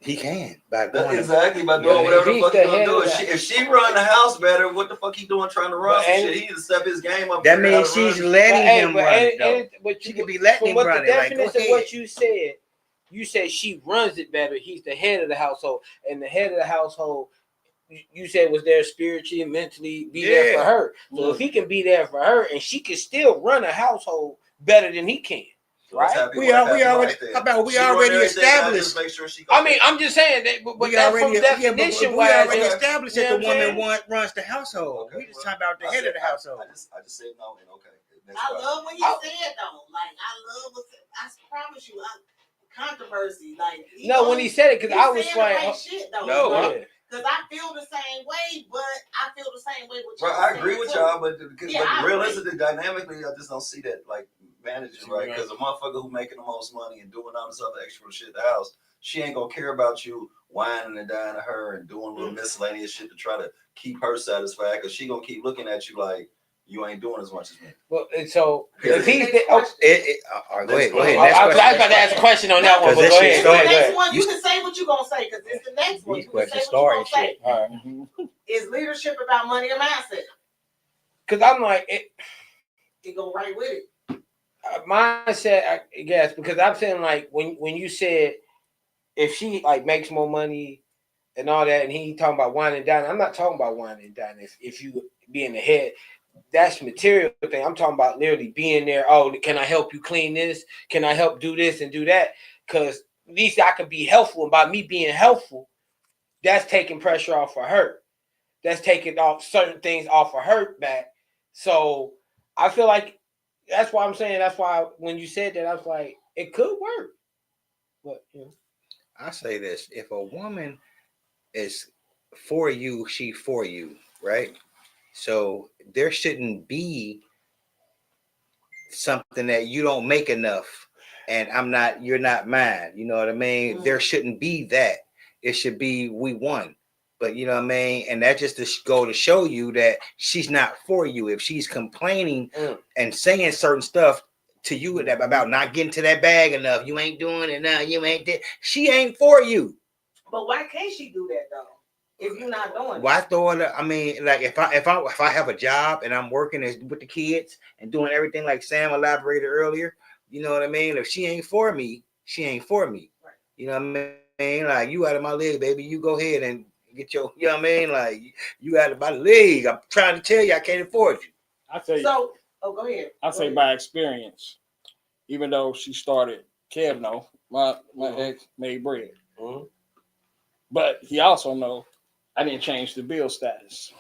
He can by doing whatever the fuck he gonna do. If she run the house better, what the fuck he doing trying to run some shit? He need to step his game up. That means she's letting him run it. But she could be letting him run it. The definition of what you said she runs it better. He's the head of the household, and the head of the household, you said was there spiritually and mentally, be there for her. So if he can be there for her, and she can still run a household better than he can. Right? We already established. I mean, I'm just saying that, but that's from definition. We already established that the woman runs the household. We just talking about the head of the household. I just said no and okay. I love what you said though. Like I promise you, controversy. Like when he said it, because I was saying right shit though. No. Because I feel the same way, but I feel the same way with you. Bro, I agree with y'all, but realistically, dynamically, I just don't see that like managing right. Because a motherfucker who making the most money and doing all this other extra shit at the house, she ain't gonna care about you whining and dining her and doing little miscellaneous shit to try to keep her satisfied. Because she gonna keep looking at you like you ain't doing as much as me. Well, and so if he's go ahead. I was about to ask a question on that one, but go ahead. The next one, you can say what you're gonna say because it's the next one. You can say what you're gonna say. All right. Is leadership about money or mindset? Because I'm like it go right with it. Mindset, I guess, because I'm saying like when you said if she like makes more money and all that, and he talking about wine and dining, I'm not talking about wine and dining. If you be in the head, that's material thing. I'm talking about literally being there. Oh, can I help you clean this? Can I help do this and do that? Because at least I can be helpful. And by me being helpful, that's taking pressure off of her. That's taking off certain things off of her back. So I feel like that's why I'm saying. That's why when you said that, I was like, it could work. But I say this: if a woman is for you, she for you, right? So there shouldn't be something that you don't make enough and you're not mine. You know what I mean? Mm-hmm. There shouldn't be that. It should be we won. But you know what I mean? And that just to go to show you that she's not for you. If she's complaining and saying certain stuff to you about not getting to that bag enough, you ain't doing it now, you ain't that. She ain't for you. But why can't she do that though? If you're not doing it. Why throw it? I mean, like if I have a job and I'm working with the kids and doing everything like Sam elaborated earlier, you know what I mean? If she ain't for me, she ain't for me. Right. You know what I mean? Like you out of my league, baby. You go ahead and get your, you know what I mean? Like you out of my league. I'm trying to tell you I can't afford you. I tell you. So, go ahead. I say by experience, even though she started Kev, my ex made bread. Mm-hmm. But he also know I didn't change the bill status.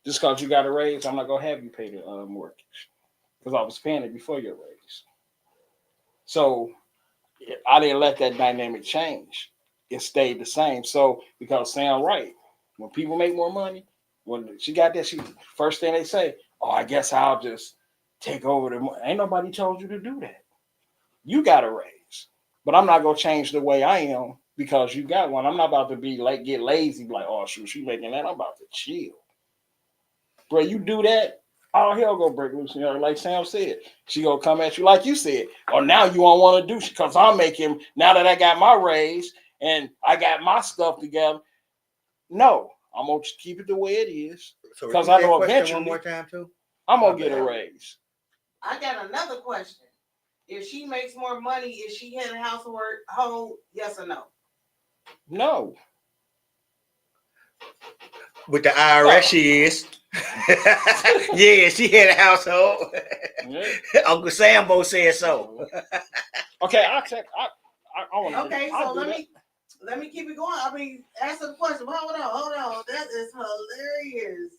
Just because you got a raise, I'm not gonna have you pay the mortgage because I was paying it before your raise. So I didn't let that dynamic change. It stayed the same. So because Sam right, when people make more money, when she got that, first thing they say, "Oh, I guess I'll just take over the money." Ain't nobody told you to do that. You got a raise, but I'm not gonna change the way I am. Because you got one. I'm not about to be like get lazy, like, oh shoot, she making that. I'm about to chill. Bro, you do that, all hell go break loose. You know, like Sam said, she gonna come at you like you said. Or now you don't want to do shit because I'm making, now that I got my raise and I got my stuff together. No, I'm gonna keep it the way it is. Because I know eventually one more time too. I'm gonna get a raise. I got another question. If she makes more money, is she head of household? Yes or no? No. With the IRS, she is. Yeah, she had a household. Yeah. Uncle Sambo said so. Okay, I'll check. Okay, so let me keep it going. I mean, answer the question. Hold on. That is hilarious.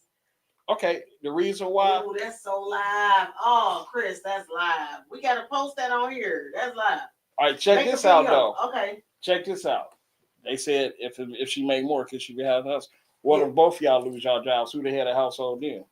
Okay, the reason why. Oh, that's so live. Oh, Chris, that's live. We gotta post that on here. That's live. All right, check this out though. Okay. Check this out. They said if she made more, could she be having us? What if both y'all lose y'all jobs? Who the head of household then?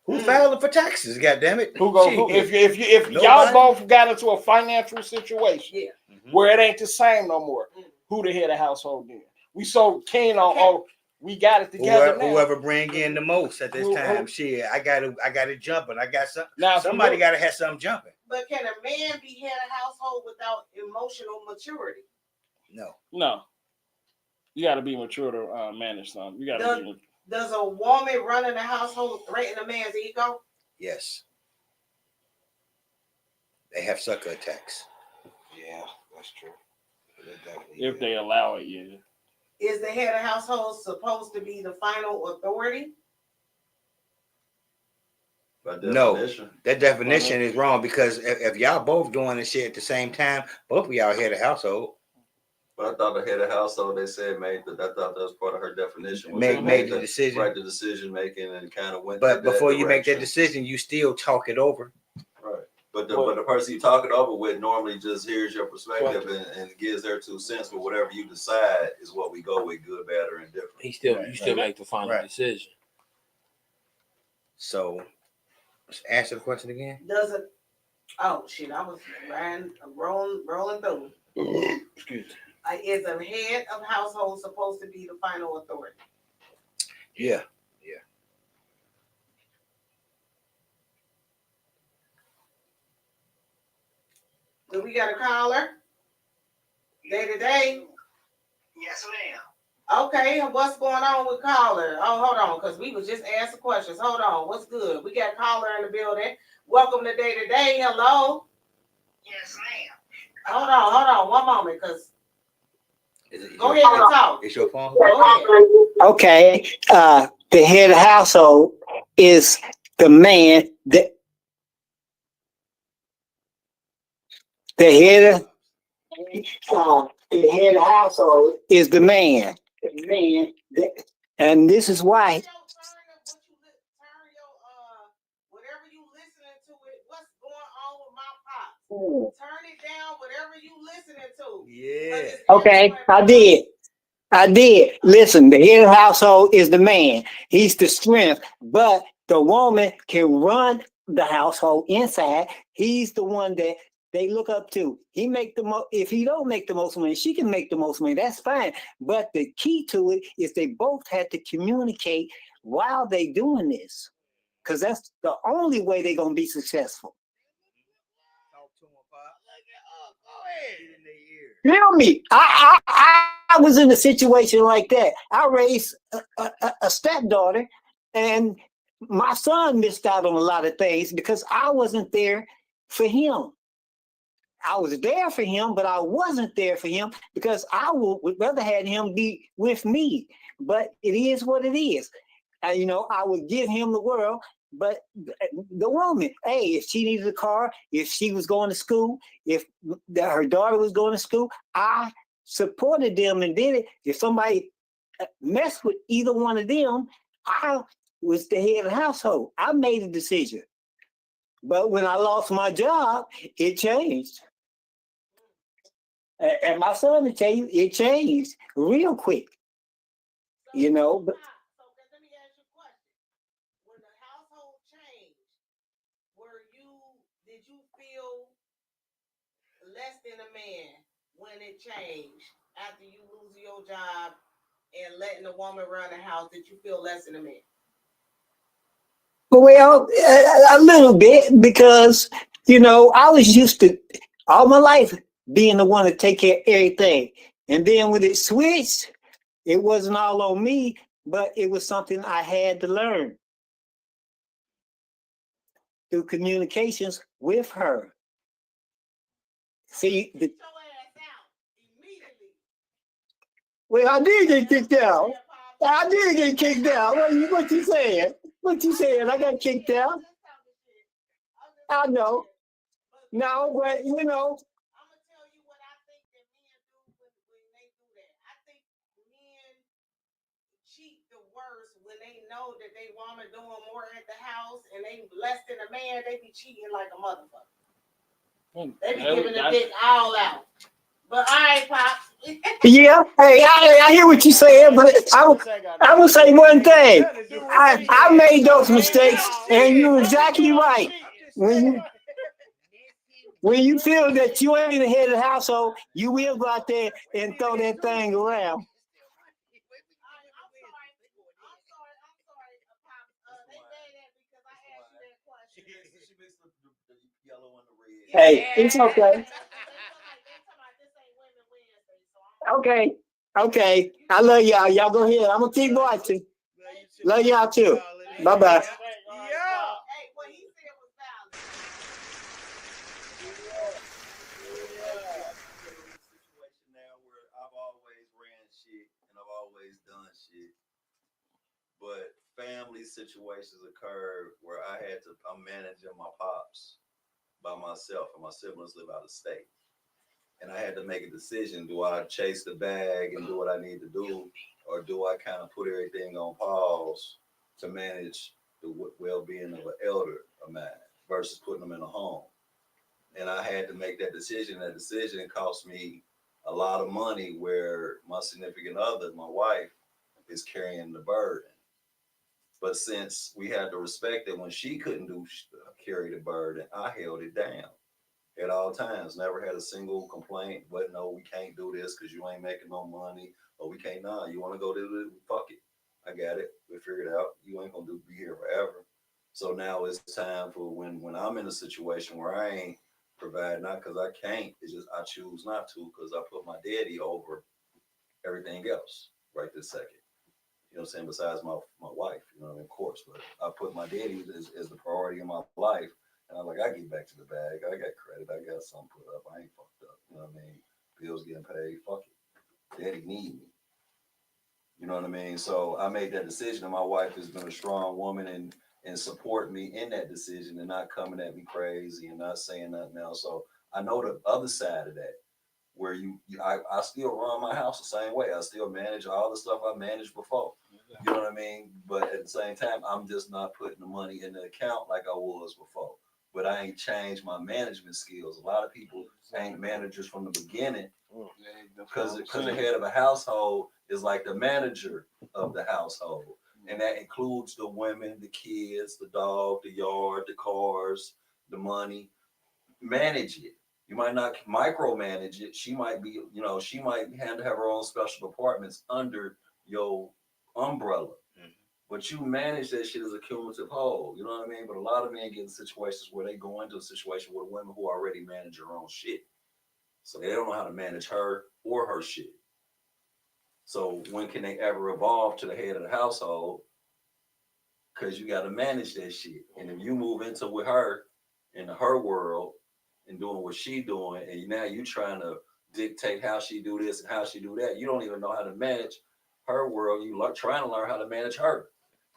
Who filing for taxes? God damn it! If y'all both got into a financial situation where it ain't the same no more, who the head of household then? We so keen on we got it together. Whoever bring in the most at this time, shit. I got it jumping. I got something. Now somebody got to have something jumping. But can a man be head of household without emotional maturity? No. You got to be mature to manage something. You got to be. Does a woman running the household threaten a man's ego? Yes. They have sucker attacks. Yeah, that's true. If they allow it, yeah. Is the head of household supposed to be the final authority? No, that definition is wrong because if y'all both doing the shit at the same time, both of y'all head of household. But I thought the head of household, they said I thought that was part of her definition. Made the decision. Right, the decision making and kind of went. But before you make that decision, you still talk it over. Right. But the person you talk it over with normally just hears your perspective and gives their 2 cents. But whatever you decide is what we go with, good, bad, or indifferent. You still make the final decision. So, answer the question again. Does it? Oh shit! I was rolling through. Excuse me. Is a head of household supposed to be the final authority? Yeah. Do we got a caller? Day to day? Yes, ma'am. Okay, what's going on with caller? Oh, hold on, because we was just asking questions. Hold on, what's good? We got caller in the building. Welcome to Day to Day. Hello? Yes, ma'am. Hold on, one moment, because go ahead and talk. It's your phone. Go ahead. Okay, the head of household is the man that the head of household is the man. And this is why. Whatever you listening to it, what's going on with my pops? Turn it down, whatever you listening to. Yeah. Okay, I did. Listen, the head of household is the man. He's the strength, but the woman can run the household inside. He's the one that they look up to. He make the most. If he don't make the most money, she can make the most money. That's fine. But the key to it is they both had to communicate while they doing this, because that's the only way they're gonna be successful. Hear me. I was in a situation like that. I raised a stepdaughter, and my son missed out on a lot of things because I wasn't there for him. I was there for him, but I wasn't there for him because I would rather have him be with me. But it is what it is. I would give him the world. But the woman, hey, if she needed a car, if she was going to school, if her daughter was going to school, I supported them and did it. If somebody messed with either one of them, I was the head of the household. I made a decision. But when I lost my job, it changed. And my son will tell you, it changed real quick. But let me ask you a question. When the household changed, did you feel less than a man when it changed after you lose your job and letting a woman run the house? Did you feel less than a man? Well, a little bit, because I was used to all my life being the one to take care of everything, and then when it switched, it wasn't all on me, but it was something I had to learn through communications with her. See, well, I did get kicked out. I did get kicked out. What you saying? What you saying? I got kicked out. I know. No, but I'm gonna tell you what I think that men do when they do that. I think men cheat the worst when they know that they woman doing more at the house and they less than a man. They be cheating like a motherfucker. They be giving the dick all out. But all right, Pops, Yeah, hey, I hear what you're saying, but I will say one thing. I made those mistakes, and you're exactly right. When you feel that you ain't the head of the household, you will go out there and throw that thing around. Hey, it's okay. Okay. I love y'all. Y'all go ahead. I'm gonna keep watching. Love y'all too. Bye bye. But family situations occurred where I'm managing my pops by myself, and my siblings live out of state. And I had to make a decision. Do I chase the bag and do what I need to do? Or do I kind of put everything on pause to manage the well-being of an elder of mine versus putting them in a home? And I had to make that decision. That decision cost me a lot of money, where my significant other, my wife, is carrying the burden. But since we had to respect that when she couldn't carry the burden, I held it down at all times. Never had a single complaint. But no, we can't do this because you ain't making no money. Or we can't. Nah, you want to go do it? Fuck it. I got it. We figured it out. You ain't gonna be here forever. So now it's time for when I'm in a situation where I ain't providing, not because I can't. It's just I choose not to, because I put my daddy over everything else right this second. You know what I'm saying? Besides my wife, you know what I mean? Of course, but I put my daddy as the priority in my life. And I'm like, I get back to the bag. I got credit. I got something put up. I ain't fucked up. You know what I mean? Bills getting paid. Fuck it. Daddy need me. You know what I mean? So I made that decision, and my wife has been a strong woman and support me in that decision and not coming at me crazy and not saying nothing else. So I know the other side of that, where I still run my house the same way. I still manage all the stuff I managed before. You know what I mean? But at the same time, I'm just not putting the money in the account like I was before. But I ain't changed my management skills. A lot of people ain't managers from the beginning because the head of a household is like the manager of the household. And that includes the women, the kids, the dog, the yard, the cars, the money. Manage it. You might not micromanage it. She might be, she might have to have her own special departments under your umbrella. But you manage that shit as a cumulative whole. You know what I mean? But a lot of men get in situations where they go into a situation with women who already manage their own shit. So they don't know how to manage her or her shit. So when can they ever evolve to the head of the household? Because you got to manage that shit. And if you move into with her, into her world, and doing what she doing, and now you trying to dictate how she do this and how she do that, you don't even know how to manage her world. You trying to learn how to manage her.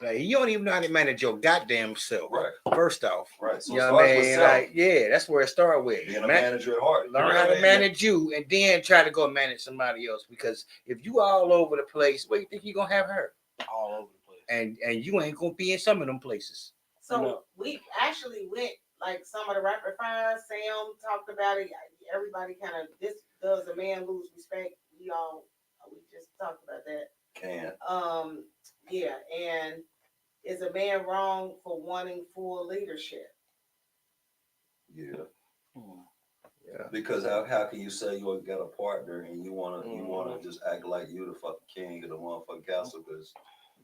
Like, you don't even know how to manage your goddamn self. Right. First off. Right. So you know what I mean? Like, yeah, that's where it starts with. Being a manager at heart. Learn how to manage you, and then try to go manage somebody else. Because if you all over the place, where you think you gonna have her? All over the place. And you ain't gonna be in some of them places. So we actually went, like some of the rapid fire, Sam talked about it. Everybody kind of, this does a man lose respect? We just talked about that. Yeah, and is a man wrong for wanting full leadership? Yeah. Because how can you say you got a partner and you wanna just act like you the fucking king of the motherfucking castle because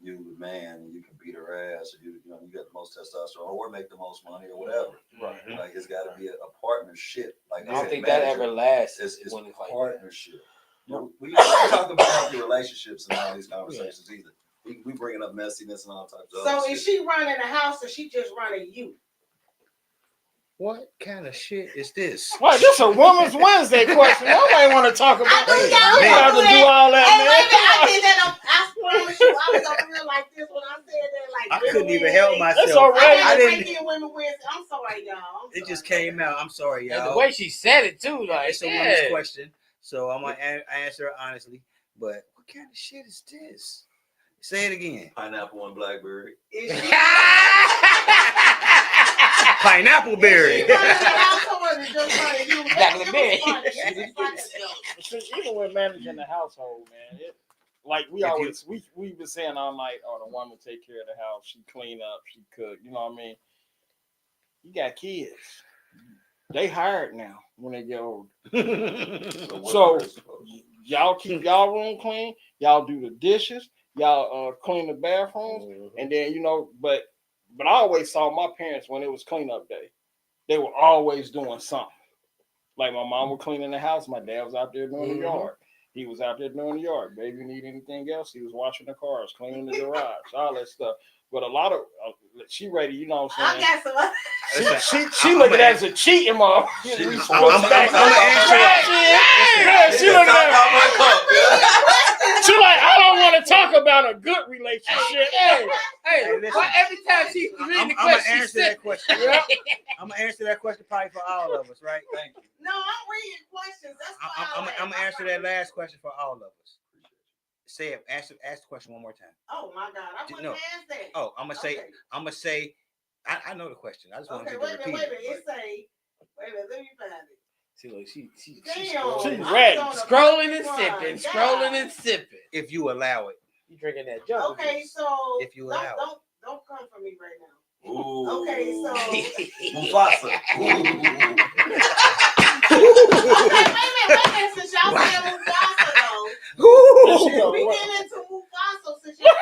you the man and you can beat her ass, or you got the most testosterone or make the most money or whatever. Right. Like it's got to be a partnership. Like I don't think that ever lasts. It's partnership. We talk about healthy relationships and all these conversations either. We bringing up messiness and all types of. So is she running the house or she just running you? What kind of shit is this? What? This a Woman's Wednesday question. Nobody want to talk about that. You have to do all that, man. I did that. I promise you, I was over here like this when I said that. Like I couldn't even help myself. That's all right. I didn't. Women Wednesday. I'm sorry, y'all. It just came out. I'm sorry, y'all. And the way she said it too, like it's a woman's question. So I'm gonna answer it honestly. But what kind of shit is this? Say it again. Pineapple and blackberry. Pineapple berry. Even with managing the household, man, like we been saying all night, oh, the woman take care of the house, she clean up, she cook, you know what I mean? You got kids. They hired now when they get older. So y'all keep y'all room clean, y'all do the dishes, y'all clean the bathrooms, and then but I always saw my parents when it was cleanup day, they were always doing something. Like my mom was cleaning the house, my dad was out there doing the yard. He was out there doing the yard. Baby need anything else? He was washing the cars, cleaning the garage, all that stuff. But a lot of she ready, you know what I'm saying? I got some. She look at it as a cheating mom. She look at she like, I don't want to talk about a good relationship. Hey, why every time she reading the question, I'm gonna answer that question probably for all of us, right? Thank you. No, I'm reading questions. That's why I'm gonna answer that last question for all of us. Say it. Ask the question one more time. Oh my God, I want to ask that. Oh, I'm gonna say. I know the question. I just want to repeat it. Wait a minute. Let me find it. She's ready. Scrolling and sipping. If you allow it. You drinking that junk. Okay, so if you allow it. Don't come for me right now. Ooh. Okay, so Mufasa. Wait a minute. Since y'all said Mufasa though, we get into Mufasa since y'all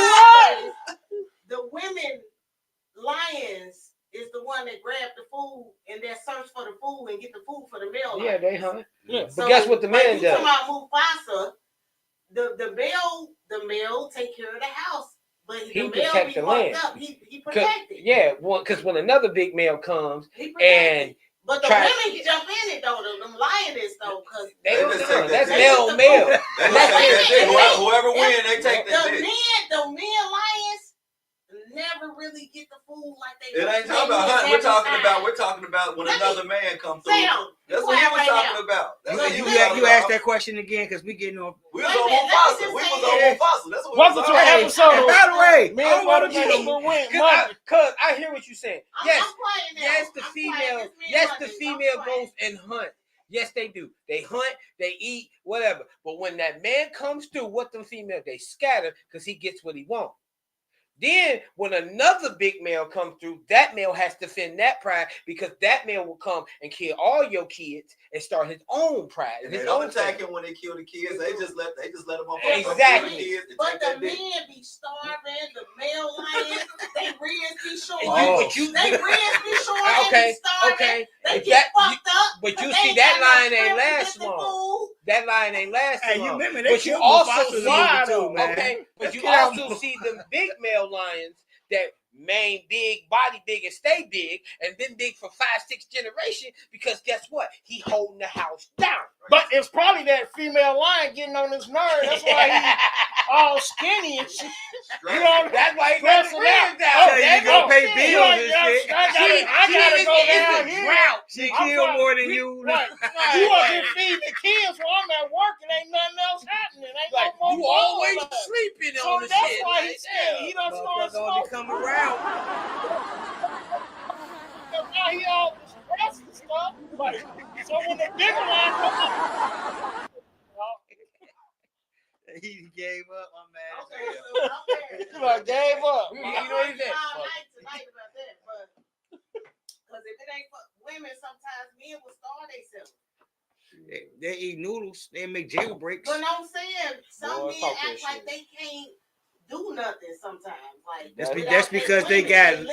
said the women lions is the one that grab the food and then search for the food and get the food for the male. Yeah, they hunt. Yeah. But guess what the man does? Talking about Mufasa, the male take care of the house, but he protect the land. He protected. Yeah, because when another big male comes but the women jump in it though. Them lioness though, because that's male on male. Whoever wins, they take that. The men lions never really get the food like they. It ain't talking about hunting. We're talking about when another man comes through. That's what he was talking about. You asked that question again because we getting on. We was on Mufasa. That's what welcome to an episode. And by the way, man, what because I hear what you're saying. Yes, the female goes and hunt. Yes, they do. They hunt, they eat, whatever. But when that man comes through, what them females, they scatter because he gets what he wants. Then when another big male comes through, that male has to defend that pride because that male will come and kill all your kids and start his own pride. They don't attack him when they kill the kids. They just let them off. Exactly. But the men be starving. The male lions, they ribs be short. They ribs be short. Okay. They get fucked up. But you see that lion ain't last long. That lion ain't lasting long. But you also see them big male lions that main big, body big, and stay big, and been big for 5-6 generations. Because guess what? He holding the house down. But it's probably that female lion getting on his nerve. That's why he's all skinny and shit. You know, that's why he got the ribs down. Oh, you go pay bills and shit. I gotta go down here. She killed more than you. Right. You up here feeding the kids while I'm at work and ain't nothing else happening. Ain't like, no more you always sleeping on the shit. That's why he's skinny. He done started smoking. Come around. Now he all stressed and stuff. Like, so when the bigger line comes up, he gave up, my man. Okay. I gave up. You know what he said? Tonight about that, but because if it ain't for women, sometimes men will starve themselves. They eat noodles. They make jailbreaks. But I'm saying some men act like they can't do nothing sometimes. Like that's because they got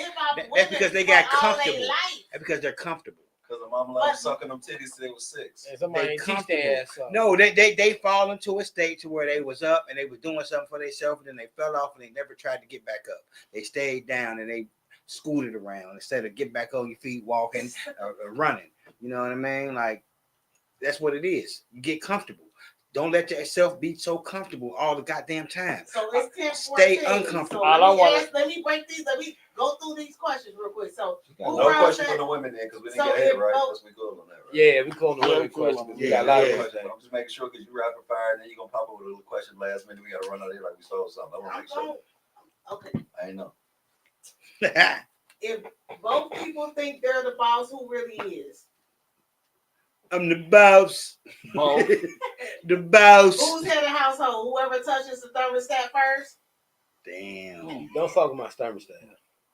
comfortable. That's because they're comfortable. Because the mom loved sucking them titties till they was 6. And somebody ain't teach their ass up. No, they fall into a state to where they was up and they was doing something for themselves and then they fell off and they never tried to get back up. They stayed down and they scooted around instead of get back on your feet, walking or running. You know what I mean? Like that's what it is. You get comfortable. Don't let yourself be so comfortable all the goddamn time. So it's 10-14. Stay uncomfortable. So let me break these. Let me go through these questions real quick. So no question for the women then, because we didn't get it right. Because we good on that, right? Yeah, we call the women questions. We got a lot of questions. I'm just making sure because you rapid fire and then you're gonna pop up with a little question last minute. We gotta run out of here like we stole something. I want to make sure. Okay. I ain't know. If both people think they're the boss, who really is? I'm the boss. Both. The boss. Who's head of household? Whoever touches the thermostat first? Damn. Don't fuck with my thermostat.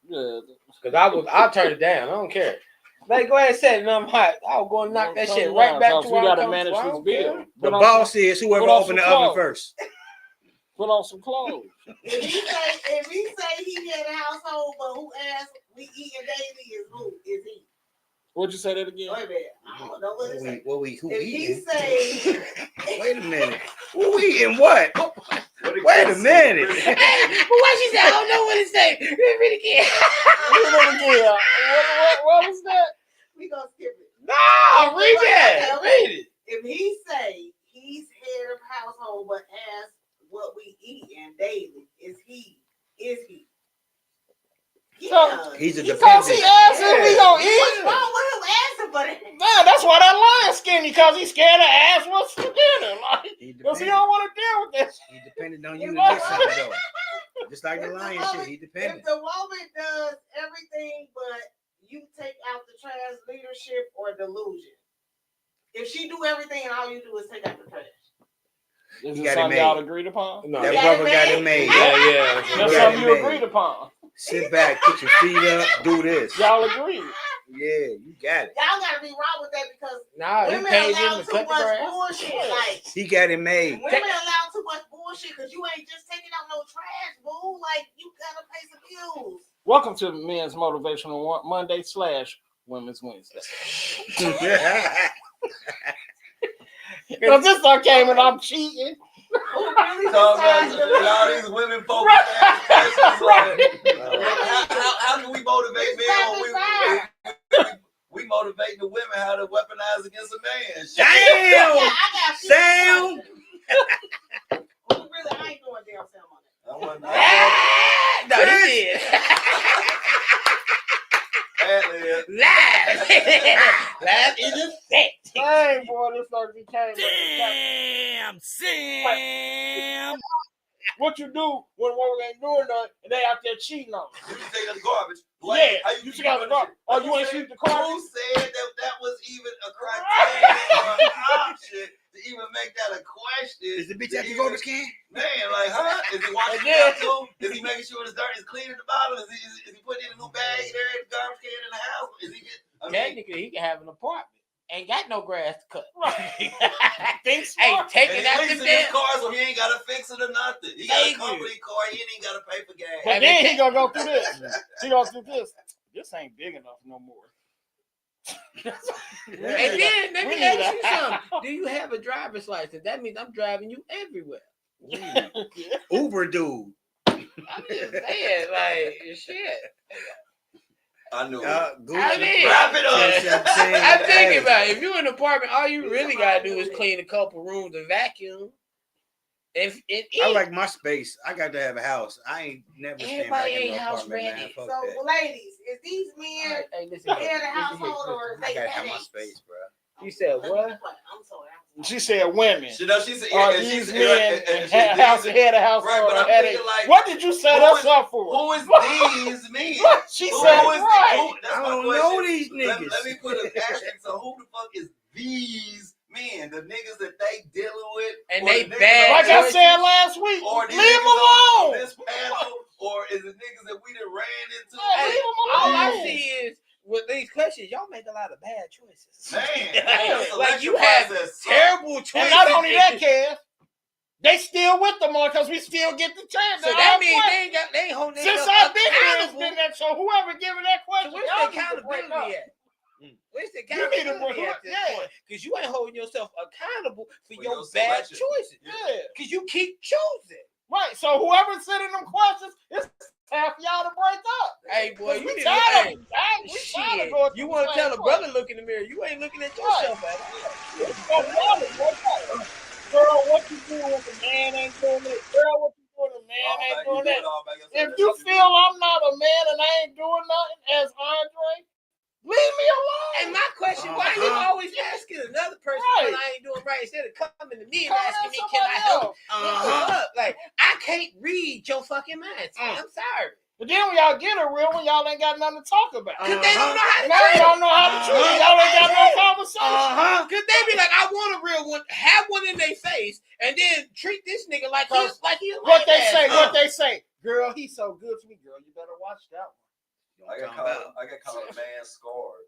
Yeah. Because I'll turn it down. I don't care. Like, go ahead and set it and I'm hot. I'll go and knock that shit right back to where we I gotta come manage from. this bill. The boss is whoever opened the oven first. Put on some clothes. If he say he head of household, but who asked we eating daily is who? Is he? What'd you say that again? Wait a minute. I don't know what it say. Who If eating? he say, Wait a minute. Who eating what? Wait a minute. Hey, what she said? I don't know what it say. Read it again. What was that? We gonna skip it. No, read that. Read it. If he say he's head of household, but ask what we eating daily, is he? Yeah. He's a Because he asked if we gonna eat. What's wrong with him asking for that? Man, that's why that lion skinny, because he's scared to ask what's for dinner. Like, because he don't want to deal with this. He depended on you to get something though. Just like the lion shit, he depended. If the woman does everything but you take out the trash, leadership or delusion. If she do everything and all you do is take out the trash. Is it something y'all agreed upon? No, that brother got it made. Yeah. That's something you agreed upon. Sit back, put your feet up, do this. Y'all agreed. Yeah, you got it. Y'all gotta be wrong with that because you women paid allow him to too cut the much grass. bullshit. Like He got it made. women allow too much bullshit because you ain't just taking out no trash, boo. Like you gotta pay some bills. Welcome to Men's Motivational Monday / Women's Wednesday. Because this one came and I'm cheating. Who really Talking decides about all these women focused how can we motivate men when we motivate the women how to weaponize against a man? Damn! Sam! Who really? I ain't doing damn Sam on that. No, he did. Laugh is effect. Dang, boy, this started became. Damn, Sam. What you do when woman ain't doing nothing and they out there cheating on you? You take out the garbage. Yeah, you take out the garbage. Oh, you ain't sweep the car? Who said that was even a criteria or an option to even make that a question? Is the bitch at the garbage can? Man, like, huh? Is he washing it out too? Is he making sure the dirt is clean at the bottom? Is he putting in a new bag there in the garbage can in the house? Is he just, technically, he can have an apartment. Ain't got no grass to cut. Right. Ain't taking out the his car, so he ain't got to fix it or nothing. He got a company car. He ain't got to pay for gas. But then he gonna go through this. He gonna do this. This ain't big enough no more. And then let me ask you something. Do you have a driver's license? That means I'm driving you everywhere. Uber dude. I'm just saying, like, shit. I knew it. I mean, wrap it up. I'm thinking about it. If you're in an apartment, all you really gotta do is clean a couple rooms and vacuum. I like my space. I got to have a house. I ain't never staying back in no apartment, man. Fuck that. So, ladies, is these men head of household or is I they gotta have my headaches? space, bro. You said what? I'm sorry. She said women. She said, Are these men head of household right, but I'm headache? thinking like, what did you set us up for? Who is these men? She who said, is right. That's I my don't question. know these niggas. Let me put an asterisk. So who the fuck is these men? The niggas that they dealing with, and or they the bad. Like I said last week, or leave them alone. on this panel, or is it niggas that we done ran into? Hey, leave them All alone. I see is with these questions, y'all make a lot of bad choices. Man, like you have terrible choices. And not only that, Kev, they still with them on because we still get the chance. So that means they ain't holding. Since I've been here, it's been that. So whoever giving that question, where's the accountability at? Where's the accountability at this point? Because you ain't holding yourself accountable for your bad choices. Yeah, because you keep choosing. Right. So whoever's sending them questions, it's time for y'all to break up. Hey, boy, you need tired to. shit. You want to tell a brother look in the mirror? You ain't looking at yourself at it. Girl, what you doing with the man ain't doing it? Girl, what you doing with the man ain't doing that? If you feel I'm not a man and I ain't doing nothing as Andre, leave me alone. And my question, why you always asking another person what I ain't doing right instead of coming to me and asking me, can I help? Like, I can't read your fucking mind. I'm sorry. But then when y'all get a real one, y'all ain't got nothing to talk about. Because they don't know how to now treat y'all know how to treat it. Y'all ain't got no conversation. Because they be like, I want a real one, have one in their face, and then treat this nigga like he's what they say. Girl, he's so good for me, girl. You better watch that one. I got called a man scarred.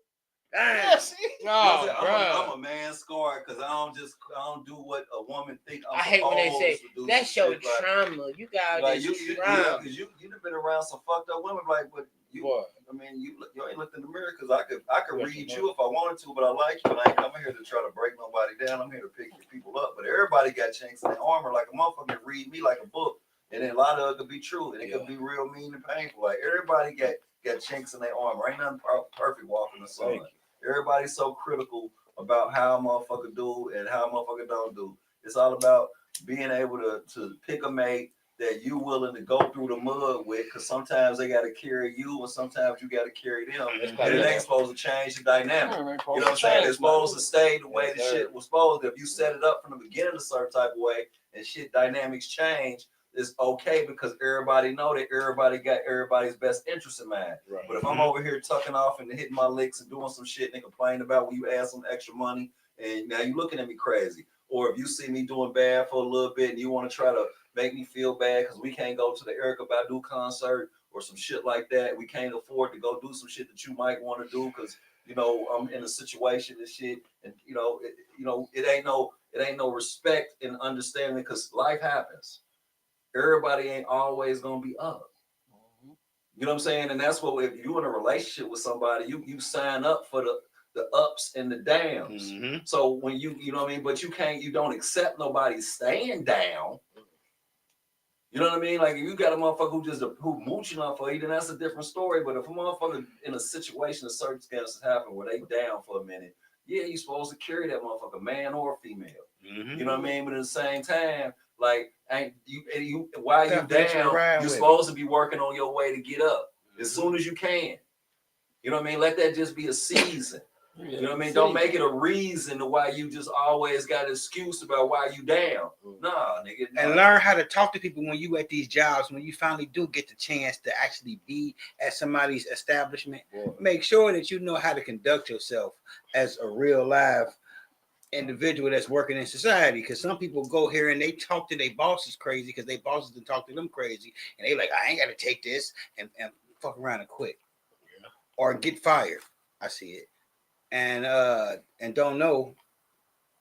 Yeah, see? I'm a man scarred because I don't do what a woman think I'm I hate when they say that's your trauma. You got like this you trauma. because you've been around some fucked up women, like, but you ain't looked in the mirror because I could read you if I wanted to, but I like you and I ain't coming here to try to break nobody down. I'm here to pick your people up. But everybody got chinks in their armor, like a motherfucker can read me like a book, and then a lot of it could be true, and it could be real mean and painful. Like everybody got chinks in their armor. Ain't nothing perfect walking the sun. Everybody's so critical about how a motherfucker do and how a motherfucker don't do. It's all about being able to pick a mate that you willing to go through the mud with, because sometimes they got to carry you and sometimes you got to carry them. And it ain't supposed to change the dynamic. You know what I'm saying? It's supposed to stay the way the shit was supposed to. If you set it up from the beginning a certain type of way and shit dynamics change, it's okay because everybody know that everybody got everybody's best interest in mind. Right. But if I'm over here tucking off and hitting my licks and doing some shit and complaining about when you add some extra money and now you looking at me crazy, or if you see me doing bad for a little bit and you want to try to make me feel bad because we can't go to the Erykah Badu concert or some shit like that, we can't afford to go do some shit that you might want to do because I'm in a situation and shit, and it ain't no respect and understanding because life happens. Everybody ain't always gonna be up. You know what I'm saying? And that's what, if you in a relationship with somebody, you sign up for the ups and the downs. Mm-hmm. So when you know what I mean, but you don't accept nobody staying down. You know what I mean? Like if you got a motherfucker who mooching off for you, then that's a different story. But if a motherfucker in a situation, a circumstances happen where they down for a minute, yeah, you supposed to carry that motherfucker, man or female. Mm-hmm. You know what I mean? But at the same time, like, while you down, you're supposed to be working on your way to get up as soon as you can. You know what I mean? Let that just be a season. You know what I mean? Don't make it a reason to why you just always got an excuse about why you down. Nah, nigga. Nah. And learn how to talk to people when you at these jobs, when you finally do get the chance to actually be at somebody's establishment. Boy. Make sure that you know how to conduct yourself as a real live individual that's working in society, because some people go here and they talk to their bosses crazy because their bosses done talk to them crazy, and they like, I ain't gotta take this and fuck around and quit, or get fired. I see it, and don't know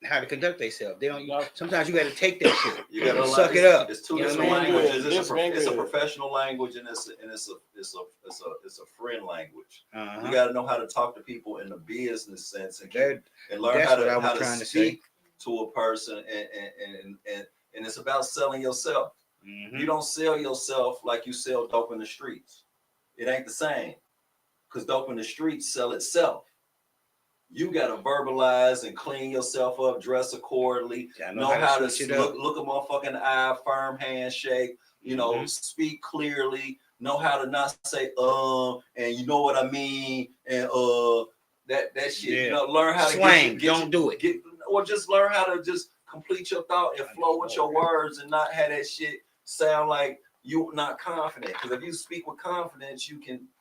how to conduct themselves. They don't. Sometimes you got to take that shit. You got to suck it up. It's two different languages. It's a professional language and it's a friend language. Uh-huh. You got to know how to talk to people in the business sense and learn how to speak to a person and it's about selling yourself. Mm-hmm. You don't sell yourself like you sell dope in the streets. It ain't the same, because dope in the streets sell itself. You got to verbalize and clean yourself up, dress accordingly, know how to look a motherfucking eye, firm handshake, speak clearly, know how to not say, and you know what I mean, and that shit, learn how to slang, don't do it. Or just learn how to just complete your thought and flow with your words and not have that shit sound like you not confident. Because if you speak with confidence,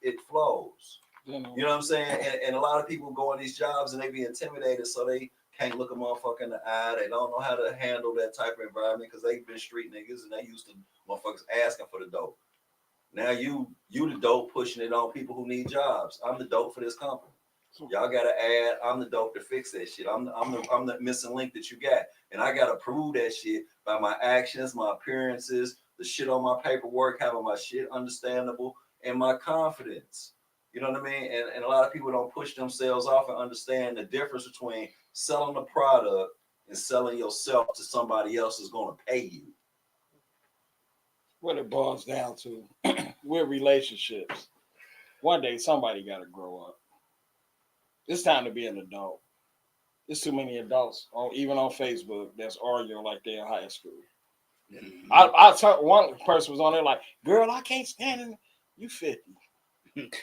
it flows. You know what I'm saying? And a lot of people go in these jobs and they be intimidated, so they can't look a motherfucker in the eye. They don't know how to handle that type of environment because they've been street niggas and they used to motherfuckers asking for the dope. Now you the dope pushing it on people who need jobs. I'm the dope for this company. Y'all gotta add, I'm the dope to fix that shit. I'm the missing link that you got. And I gotta prove that shit by my actions, my appearances, the shit on my paperwork, having my shit understandable, and my confidence. You know what I mean? And a lot of people don't push themselves off and understand the difference between selling a product and selling yourself to somebody else is going to pay you. What it boils down to with relationships. One day somebody got to grow up. It's time to be an adult. There's too many adults, even on Facebook, that's arguing like they're in high school. Mm-hmm. I told one person was on there like, girl, I can't stand it. You 50.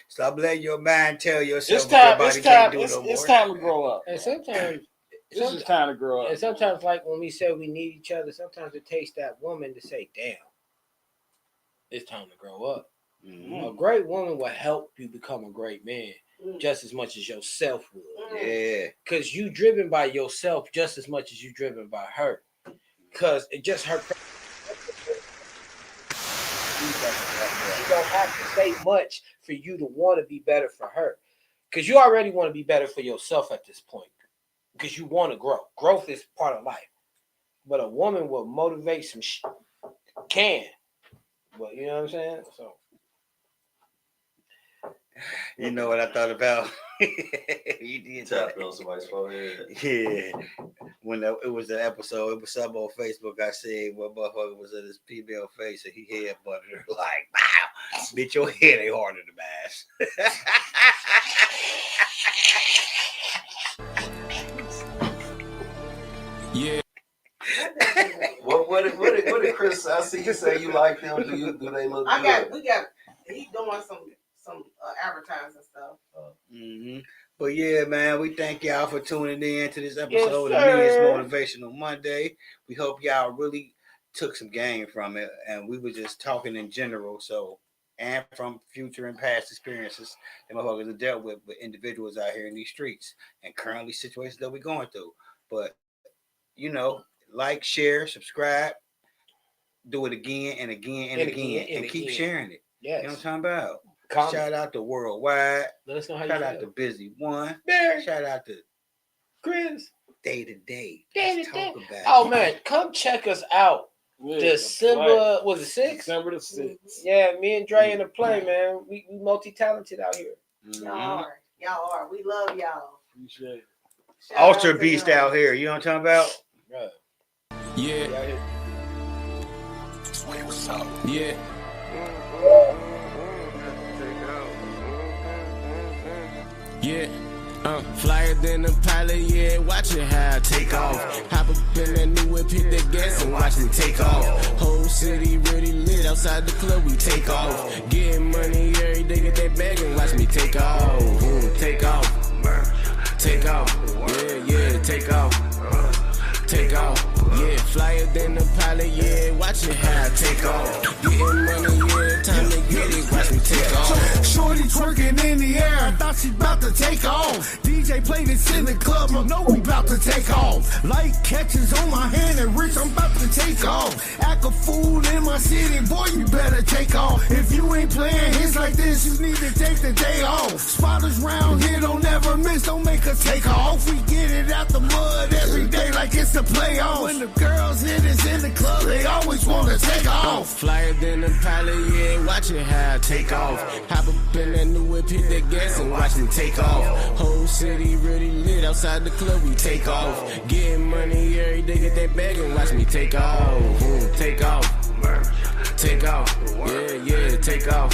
Stop letting your mind tell yourself it's time to grow up. And sometimes it's time to grow up. And sometimes, like when we say we need each other, sometimes it takes that woman to say, damn, it's time to grow up. A great woman will help you become a great man just as much as yourself will. Yeah. Because you driven by yourself just as much as you driven by her. Because it just her. You don't have to say much for you to want to be better for her. Because you already want to be better for yourself at this point. Because you want to grow. Growth is part of life. But a woman will motivate some shit. Can. But you know what I'm saying? So. You know what I thought about? You did tapping on somebody's forehead. Yeah. When it was an episode, it was something on Facebook. I said, "What motherfucker was in his female face?" And he headbutted her like, "Wow, bitch, your head ain't harder to mash." Yeah. What did Chris? I see you say you like them. Do they look good? He's doing some advertising stuff. Mm-hmm. But yeah, man, we thank y'all for tuning in to this episode of Men's Motivational Monday. We hope y'all really took some game from it, and we were just talking in general. So, and from future and past experiences that motherfuckers have dealt with individuals out here in these streets and currently situations that we're going through. But you know, like, share, subscribe, do it again and again and again, and keep sharing it. Yes. You know what I'm talking about? Comment. Shout out to Worldwide. Let us know how Shout you out feel. to Busy One. Bear. Shout out to Chris. Day to Day. Let's talk about it. Oh man, come check us out. Yeah, December, was it 6th? December the 6th. Yeah, me and Dre in the play, man. We multi-talented out here. Y'all are. We love y'all. Appreciate it. Ultra Beast out here. You know what I'm talking about? Yeah. What's up? Yeah. Yeah. Flyer than a pilot, yeah, watch it how I take off. Hop up in that new whip, hit that gas and watch me take off. Whole city really lit, outside the club we take off. Getting money every day, get that bag and watch me take off. Take off, take off, yeah, take off. Take off, yeah, flyer than a pilot, yeah, watch it how I take off. Getting money, yeah, time to get it, watch me take off. Shorty twerking in the air, I thought she about to take off. DJ played this in the club, I know we about to take off. Light catches on my hand and rich, I'm about to take off. Act a fool in my city, boy, you better take off. If you ain't playing hits like this, you need to take the day off. Spotters round here don't never miss, don't make us take off. We get it out the mud every day like it's the playoffs. When the girls hit us in the club, they always want to take off. Flyer than a pilot, yeah, watch it how I take off. Hop up in that new whip, hit that gas and watch me take off. Whole city really lit, outside the club we take off. Getting money every day, get that bag and watch me take off. Take off, take off, yeah, take off.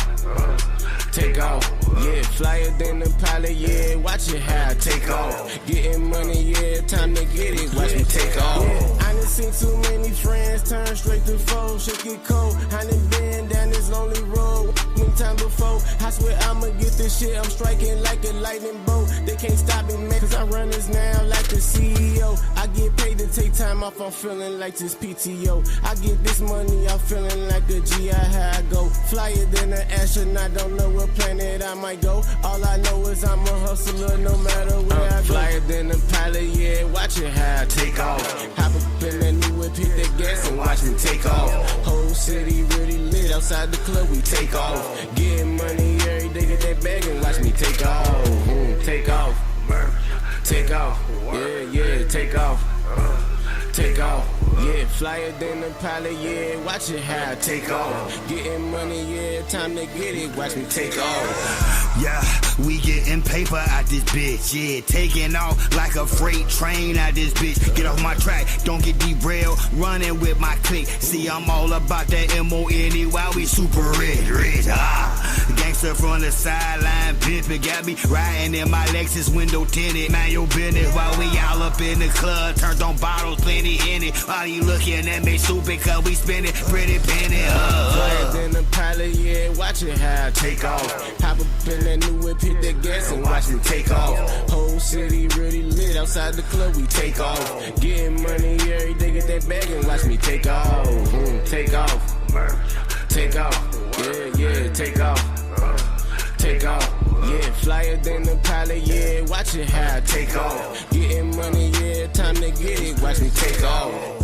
Take off, yeah, flyer than a pilot, yeah, watch it how I take off. Getting money, yeah, time to get it, watch me take off. I done seen too many friends turn straight to foes, shit get cold. I done been down this lonely road many times before. I swear I'ma get this shit, I'm striking like a lightning bolt. They can't stop me, man, cause I run this now like the CEO. I get paid to take time off, I'm feeling like this PTO. I get this money, I'm feeling like a GI, how I go. Flyer than an astronaut, don't know what planet I might go. All I know is I'm a hustler no matter where I go. Flyer than a pilot, yeah, watch it how I take off. Hop up in that new whip, hit that gas and watch me take off. Whole city really lit, outside the club we take off. Getting money every day, get that bag and watch me take off. Take off, take off, yeah, take off. Take off, yeah, flyer than a pilot, yeah, watch it how I take off. Getting money, yeah, time to get it, watch me take off. Yeah, we getting paper out this bitch, yeah, taking off like a freight train out this bitch. Get off my track, don't get derailed, running with my clique. See, I'm all about that M-O-N-E while we super rich, Gangster from the sideline, pimpin', got me riding in my Lexus window tinted. Man, your business while we all up in the club, turned on bottles, plenty in it. While you looking at me stupid, cause we spending pretty penny. Flyer than a pilot, yeah, watch it how I take off. Hop up in that new whip, hit that gas and watch me take off. Whole city really lit, outside the club we take off. Getting money every day, get that bag and watch me take off. Take off, take off, yeah, take off. flyer than the pilot, yeah. Watch it how I take off. Getting money, yeah. Time to get it. Watch me take off.